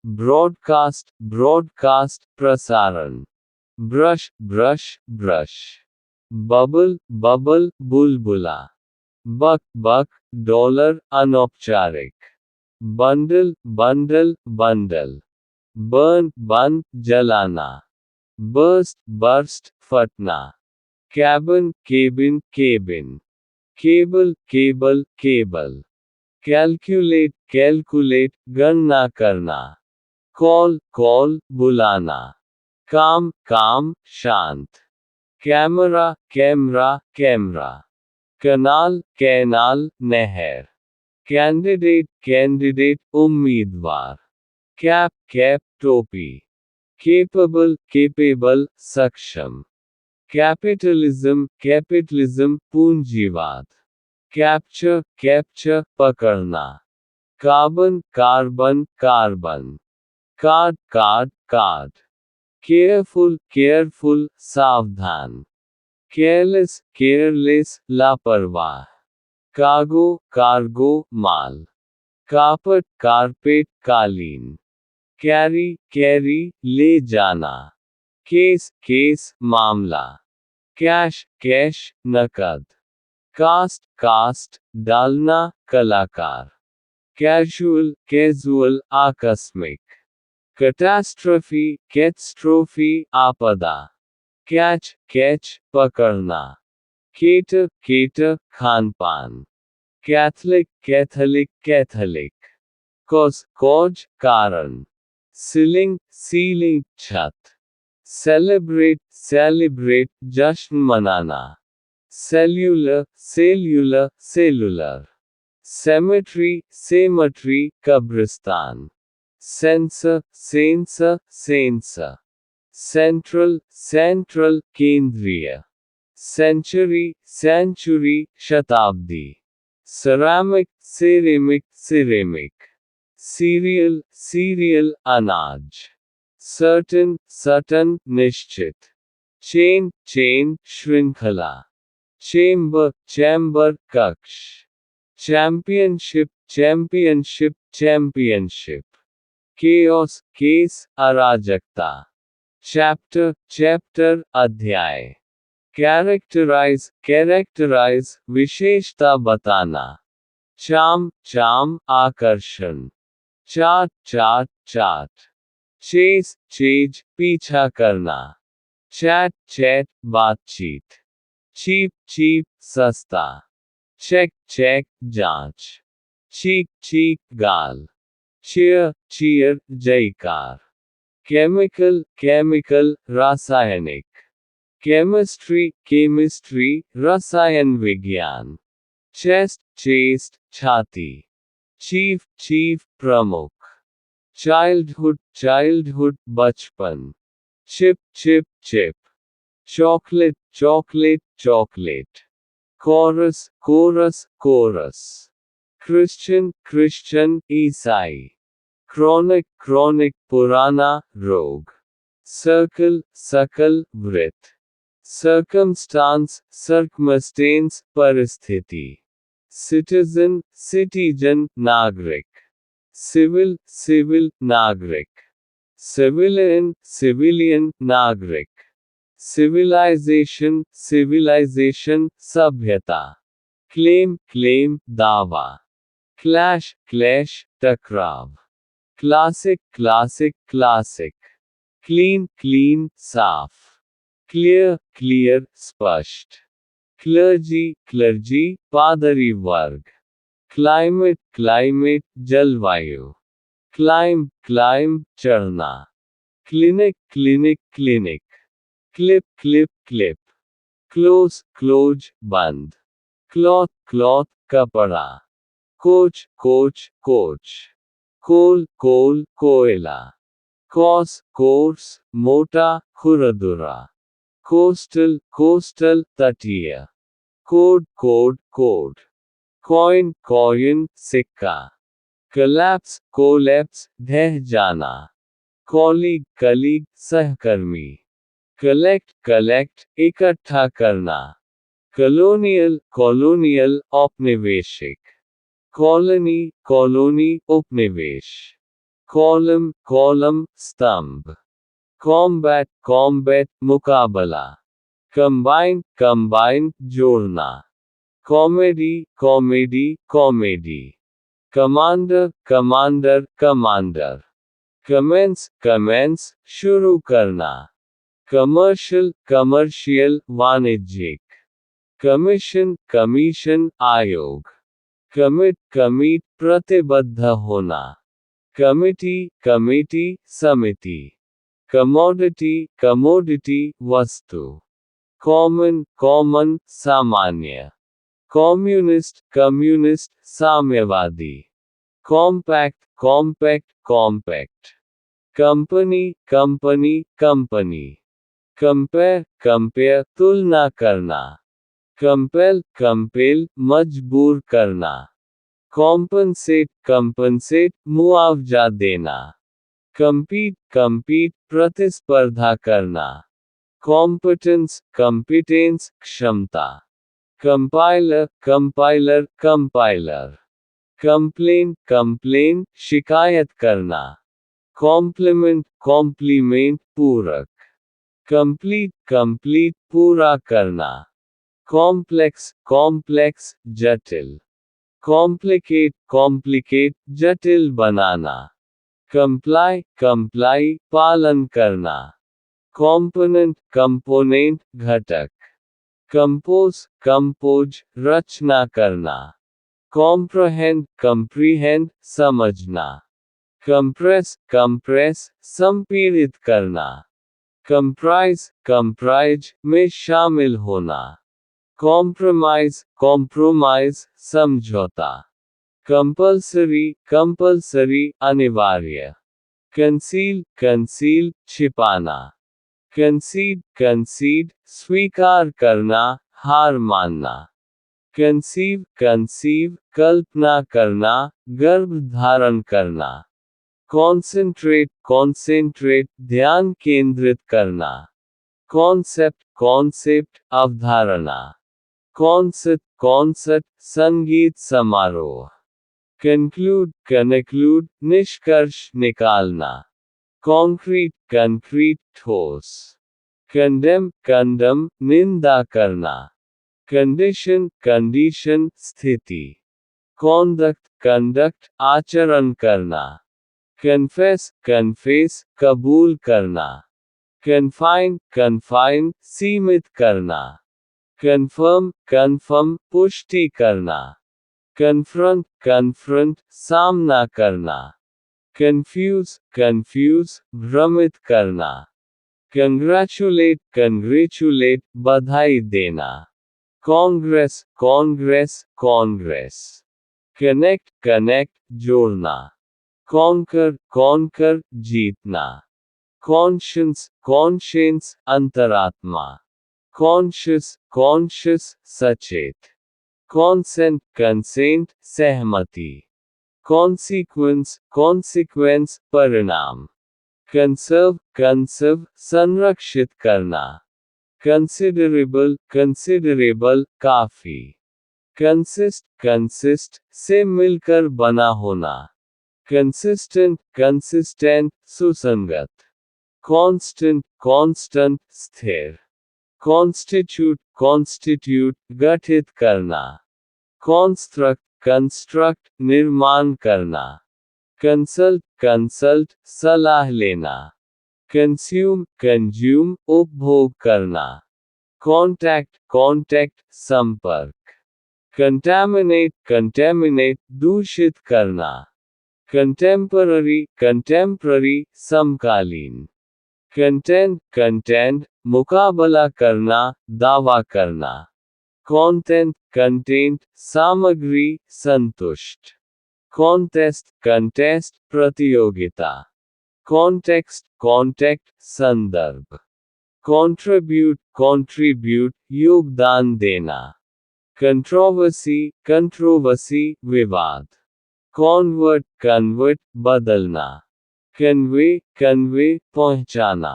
ब्रॉडकास्ट प्रसारण, brush brush brush, bubble bubble बुलबुला, बक बक डॉलर अनौपचारिक, bundle bundle bundle, burn burn जलाना, बर्स्ट बर्स्ट फटना, cabin cabin cabin, cable cable cable, calculate calculate गणना करना, कॉल कॉल बुलाना, काम काम शांत, camera camera camera, canal canal नहर, कैंडिडेट कैंडिडेट उम्मीदवार, कैप कैप टोपी, केपेबल केपेबल सक्षम, कैपिटलिज्म पूंजीवाद, कैप्चर कैप्चर पकड़ना, carbon carbon carbon, card, careful सावधान, केयरलेस लापरवाह, कार्गो माल, कारपेट कालीन, कैरी ले जाना, केस मामला, कैश नकद, कास्ट डालना कलाकार, कैजुअल आकस्मिक, कैट्स्ट्रोफी आपदा, कैच पकड़ना, केटर खानपान, कैथलिक, कॉज कारण, सीलिंग छत, सेलिब्रेट जश्न मनाना, सेल्यूलर, सेमेट्री कब्रिस्तान, सेंसर सेंट्रल केंद्रीय, सेंचुरी शताब्दी, सिरेमिक, सीरियल अनाज, सर्टन निश्चित, चेन श्रृंखला, चैम्बर कक्ष, चैंपियनशिप, केस अराजकता, चैप्टर अध्याय, कैरेक्टराइज विशेषता बताना, चाम आकर्षण, चाट, चेज पीछा करना, चैट बातचीत, चीप सस्ता, चेक जांच, चीक गाल, चीयर जयकार, केमिकल रासायनिक, केमिस्ट्री रसायन विज्ञान, चेस्ट छाती, चीफ प्रमुख, चाइल्डहुड बचपन, चिप चॉकलेट, कोरस, क्रिश्चियन ईसाई, क्रॉनिक पुराना रोग, सर्कल वृत्त, सर्कमस्टेंस परिस्थिति, सिटीजन नागरिक, सिविल नागरिक, सिविलियन नागरिक, सिविलाइजेशन सभ्यता, क्लेम दावा, क्लैश टकराव, classic classic classic, clean clean साफ, क्लियर क्लियर स्पष्ट, क्लर्जी क्लर्जी पादरी वर्ग, क्लाइमेट क्लाइमेट जलवायु, क्लाइंब क्लाइंब चढ़ना, clinic clinic clinic, clip clip clip, close close बंद, क्लॉथ क्लॉथ कपड़ा, कोच कोच कोच, कोल कोल कोयला, कॉस कोर्स मोटा खुरदुरा, कोस्टल कोस्टल तटीय, code code code, coin coin सिक्का, कलैप्स कोलैप्स ढह जाना, कॉलीग कलीग सहकर्मी, कलेक्ट कलेक्ट इकट्ठा करना, कॉलोनियल कॉलोनियल औपनिवेशिक, कॉलोनी कॉलोनी उपनिवेश, कॉलम कॉलम स्तंभ, कॉम्बैट कॉम्बैट मुकाबला, कंबाइन कंबाइन जोड़ना, comedy comedy comedy, commander commander commander, commence commence शुरू करना, कमर्शियल कमर्शियल वाणिज्यिक, कमीशन कमीशन आयोग, कमिट कमिट प्रतिबद्ध होना, कमिटी कमिटी समिति, कमोडिटी कमोडिटी वस्तु, कॉमन कॉमन सामान्य, कम्युनिस्ट कम्युनिस्ट साम्यवादी, compact compact compact, company company company, compare compare तुलना करना, कंपेल कंपेल मजबूर करना, कॉम्पनसेट कंपनसेट मुआवजा देना, कंपीट कंपीट प्रतिस्पर्धा करना, कॉम्पिटेंस कंपिटेंस क्षमता, compiler compiler compiler, complain complain शिकायत करना, कॉम्प्लीमेंट कॉम्प्लीमेंट पूरक, कंप्लीट कंप्लीट पूरा करना, कॉम्प्लेक्स कॉम्प्लेक्स जटिल, कॉम्प्लिकेट कॉम्प्लिकेट जटिल बनाना, कंप्लाई कंप्लाई पालन करना, कॉम्पोनेंट कंपोनेंट घटक, कंपोज कंपोज रचना करना, कॉम्प्रहेंड कंप्रीहेंड समझना, कंप्रेस कंप्रेस संपीड़ित करना, कंप्राइज कंप्राइज में शामिल होना, कॉम्प्रोमाइज कॉम्प्रोमाइज समझौता, कंपल्सरी कंपल्सरी अनिवार्य, कंसील कंसील छिपाना, कंसीड कंसीड स्वीकार करना हार मानना, कंसीव कंसीव कल्पना करना गर्भ धारण करना, कॉन्सेंट्रेट कॉन्सेंट्रेट ध्यान केंद्रित करना, कॉन्सेप्ट कॉन्सेप्ट अवधारणा, कॉन्सर्ट कॉन्सर्ट संगीत समारोह, कंक्लूड कनक्लूड निष्कर्ष निकालना, कॉन्क्रीट कंक्रीट ठोस, कंडेम कंडम निंदा करना, कंडीशन कंडीशन स्थिति, कॉन्डक्ट कंडक्ट आचरण करना, कन्फेस कन्फेस कबूल करना, कन्फाइन कन्फाइन सीमित करना, कन्फर्म कन्फर्म पुष्टि करना, कन्फ्रंट कन्फ्रंट सामना करना, कंफ्यूज कंफ्यूज भ्रमित करना, कंग्रेचुलेट कंग्रेचुलेट बधाई देना, कांग्रेस कांग्रेस कांग्रेस, कनेक्ट कनेक्ट जोड़ना, कॉन्कर कॉन्कर जीतना, कॉन्शियंस कॉन्शियंस अंतरात्मा, कॉन्शियस कॉन्शियस सचेत, कॉन्सेंट कंसेंट सहमति, कॉन्सिक्वेंस कॉन्सिक्वेंस परिणाम, कंसर्व कंसर्व संरक्षित करना, कंसिडरेबल कंसिडरेबल काफी, कंसिस्ट कंसिस्ट से मिलकर बना होना, कंसिस्टेंट कंसिस्टेंट सुसंगत, कांस्टेंट कांस्टेंट स्थिर, कॉन्स्टिट्यूट कॉन्स्टिट्यूट गठित करना, कॉन्स्ट्रक्ट कंस्ट्रक्ट निर्माण करना, कंसल्ट कंसल्ट सलाह लेना, कंज्यूम कंज्यूम उपभोग करना, कॉन्टैक्ट कॉन्टैक्ट संपर्क, कंटैमिनेट कंटैमिनेट दूषित करना, कंटेम्पररी कंटेम्पररी समकालीन, कंटेंट कंटेंट मुकाबला करना, दावा करना, कंटेंट कंटेंट सामग्री संतुष्ट, कॉन्टेस्ट कंटेस्ट प्रतियोगिता, कॉन्टेक्स्ट कॉन्टेक्ट संदर्भ, कंट्रीब्यूट कंट्रीब्यूट योगदान देना, कंट्रोवर्सी कंट्रोवर्सी विवाद, कॉन्वर्ट कन्वर्ट बदलना, कन्वे कन्वे पहुंचाना,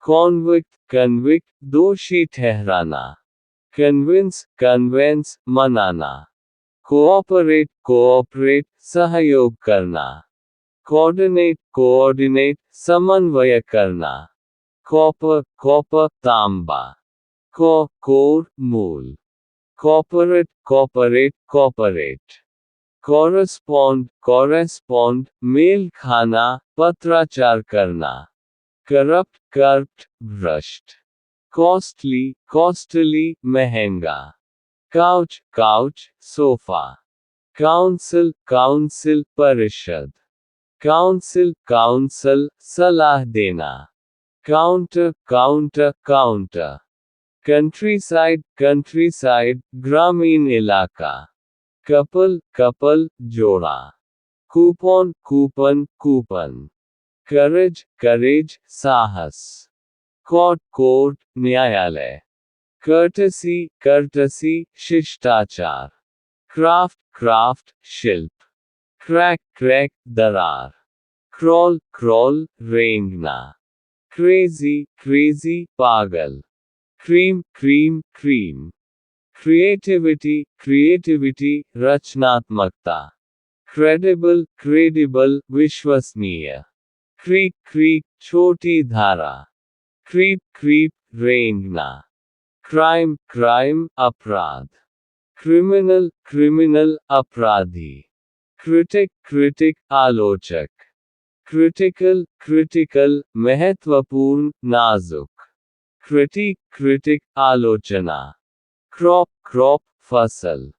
कॉन्विक्ट कन्विक्ट दोषी ठहराना, कन्विंस कन्वेंस मनाना, कोऑपरेट कोऑपरेट सहयोग करना, कोऑर्डिनेट कोऑर्डिनेट समन्वय करना, कॉपर कॉपर तांबा, कोर मूल, corporate corporate corporate, correspond correspond मेल खाना, पत्राचार करना, करप्ट करप्ट भ्रष्ट, कॉस्टली कॉस्टली महंगा, couch couch sofa, council council परिषद, काउंसिल काउंसिल सलाह देना, counter counter counter, countryside countryside ग्रामीण इलाका, कपल कपल जोड़ा, कूपन कूपन कूपन, करेज करेज साहस, कोर्ट कोर्ट न्यायालय, कर्टसी कर्टसी शिष्टाचार, क्राफ्ट क्राफ्ट शिल्प, क्रैक क्रैक दरार, क्रॉल क्रॉल रेंगना, क्रेजी क्रेजी पागल, cream cream cream, creativity creativity रचनात्मकता, क्रेडिबल क्रेडिबल विश्वसनीय, क्रीक क्रीक छोटी धारा, क्रीप क्रीप रेंगना, क्राइम क्राइम अपराध, क्रिमिनल क्रिमिनल अपराधी, क्रिटिक क्रिटिक आलोचक, क्रिटिकल क्रिटिकल महत्वपूर्ण नाजुक, क्रिटिक क्रिटिक आलोचना, क्रॉप क्रॉप फसल,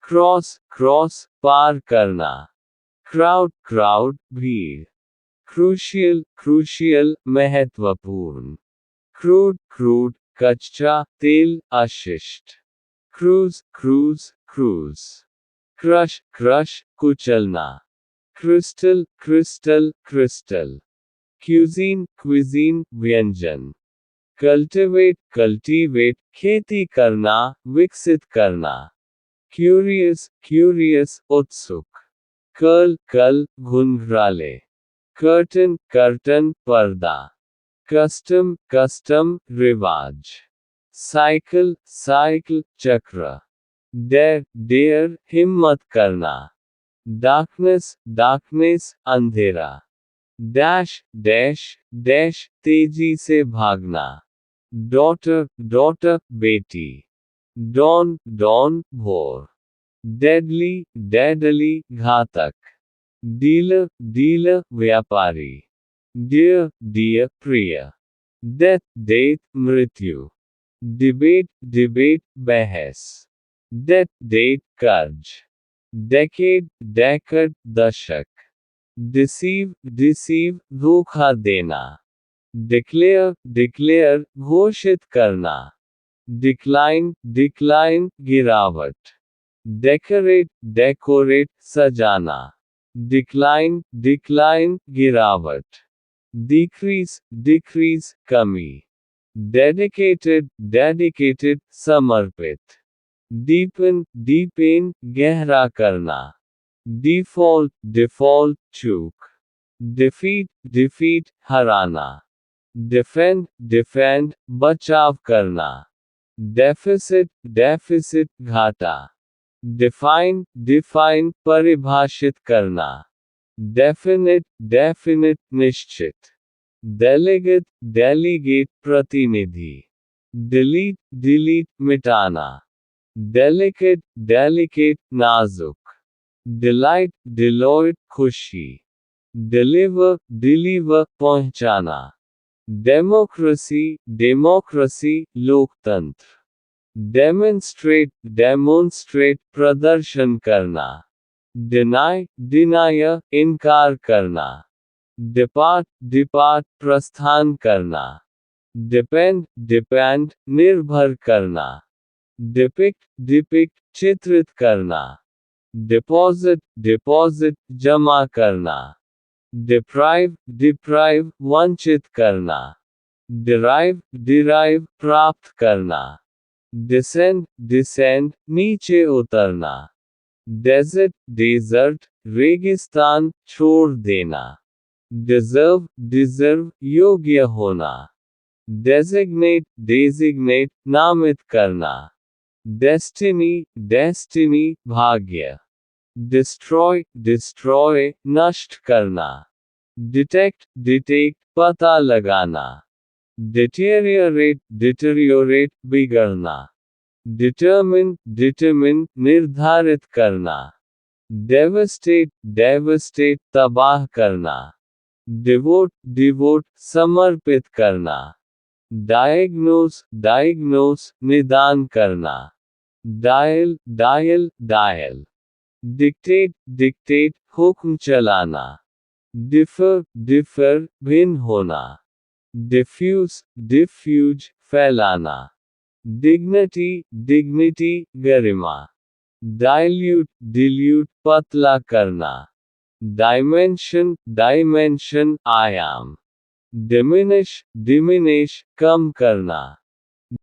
क्रॉस क्रॉस पार करना, क्राउड क्राउड भीड़, क्रूशियल क्रूशियल महत्वपूर्ण, क्रूड क्रूड कच्चा तेल अशिष्ट, cruise cruise cruise, crush crush कुचलना, crystal crystal crystal, cuisine cuisine व्यंजन, कल्टिवेट कल्टीवेट खेती करना विकसित करना, क्यूरियस क्यूरियस उत्सुक, कर्ल कल घुंघराले, कर्टन कर्टन पर्दा, कस्टम कस्टम रिवाज, साइकिल साइकिल चक्र, डेयर डेयर हिम्मत करना, डार्कनेस डार्कनेस अंधेरा, डैश डैश डैश तेजी से भागना, डॉटर डॉटर बेटी, डॉन डॉन भोर, डेडली डेडली घातक, डीलर डीलर व्यापारी, डियर डियर प्रिय, डेथ डेथ मृत्यु, डिबेट डिबेट बहस, डेट डेट कर्ज, डेकेड डेकड दशक, डिसीव डिसीव धोखा देना, डिक्लेयर डिक्लेयर घोषित करना, डिक्लाइन डिक्लाइन गिरावट, डेकोरेट डेकोरेट सजाना, डिक्लाइन डिक्लाइन गिरावट, डिक्रीज डिक्रीज कमी, डेडिकेटेड डेडिकेटेड समर्पित, डीपन डीपेन गहरा करना, डिफॉल्ट डिफॉल्ट चूक, डिफीट डिफीट हराना, डिफेंड डिफेंड बचाव करना, डेफिसिट डेफिसिट घाटा, डिफाइन डिफाइन परिभाषित करना, डेफिनिट डेफिनिट निश्चित, डेलीगेट डेलीगेट प्रतिनिधि, डिलीट डिलीट मिटाना, डेलिकेट डेलिकेट नाजुक, डिलाइट डिलॉयट खुशी, डिलीवर डिलीवर पहुंचाना। डेमोक्रेसी डेमोक्रेसी लोकतंत्र। डेमोन्स्ट्रेट डेमोन्स्ट्रेट प्रदर्शन करना। डिनाई डिनाय इनकार करना। डिपार्ट डिपार्ट प्रस्थान करना। डिपेंड डिपेंड निर्भर करना। डिपिक्ट डिपिक्ट चित्रित करना। डिपॉजिट डिपॉजिट जमा करना। डिप्राइव डिप्राइव वंचित करना। डिराइव डिराइव प्राप्त करना। डिसेंड डिसेंड नीचे उतरना। डेजर्ट डेजर्ट रेगिस्तान छोड़ देना। डिजर्व डिजर्व योग्य होना। डेजिग्नेट डेजिग्नेट नामित करना। डेस्टिनी डेस्टिनी भाग्य। डिस्ट्रॉय डिस्ट्रॉय नष्ट करना। डिटेक्ट डिटेक्ट पता लगाना। डिटेरियोरेट डिटेरियोरेट बिगड़ना। डिटरमिन डिटरमिन निर्धारित करना। डेवस्टेट डेवस्टेट तबाह करना। डिवोट डिवोट समर्पित करना। डायग्नोस डायग्नोस निदान करना। Dial dial dial. Dictate dictate हुक्म चलाना। डिफर डिफर भिन्न होना। डिफ्यूज डिफ्यूज फैलाना। डिग्निटी डिग्निटी गरिमा। डाइल्यूट डिल्यूट पतला करना। डायमेंशन डायमेंशन आयाम। डिमिनिश डिमिनिश कम करना।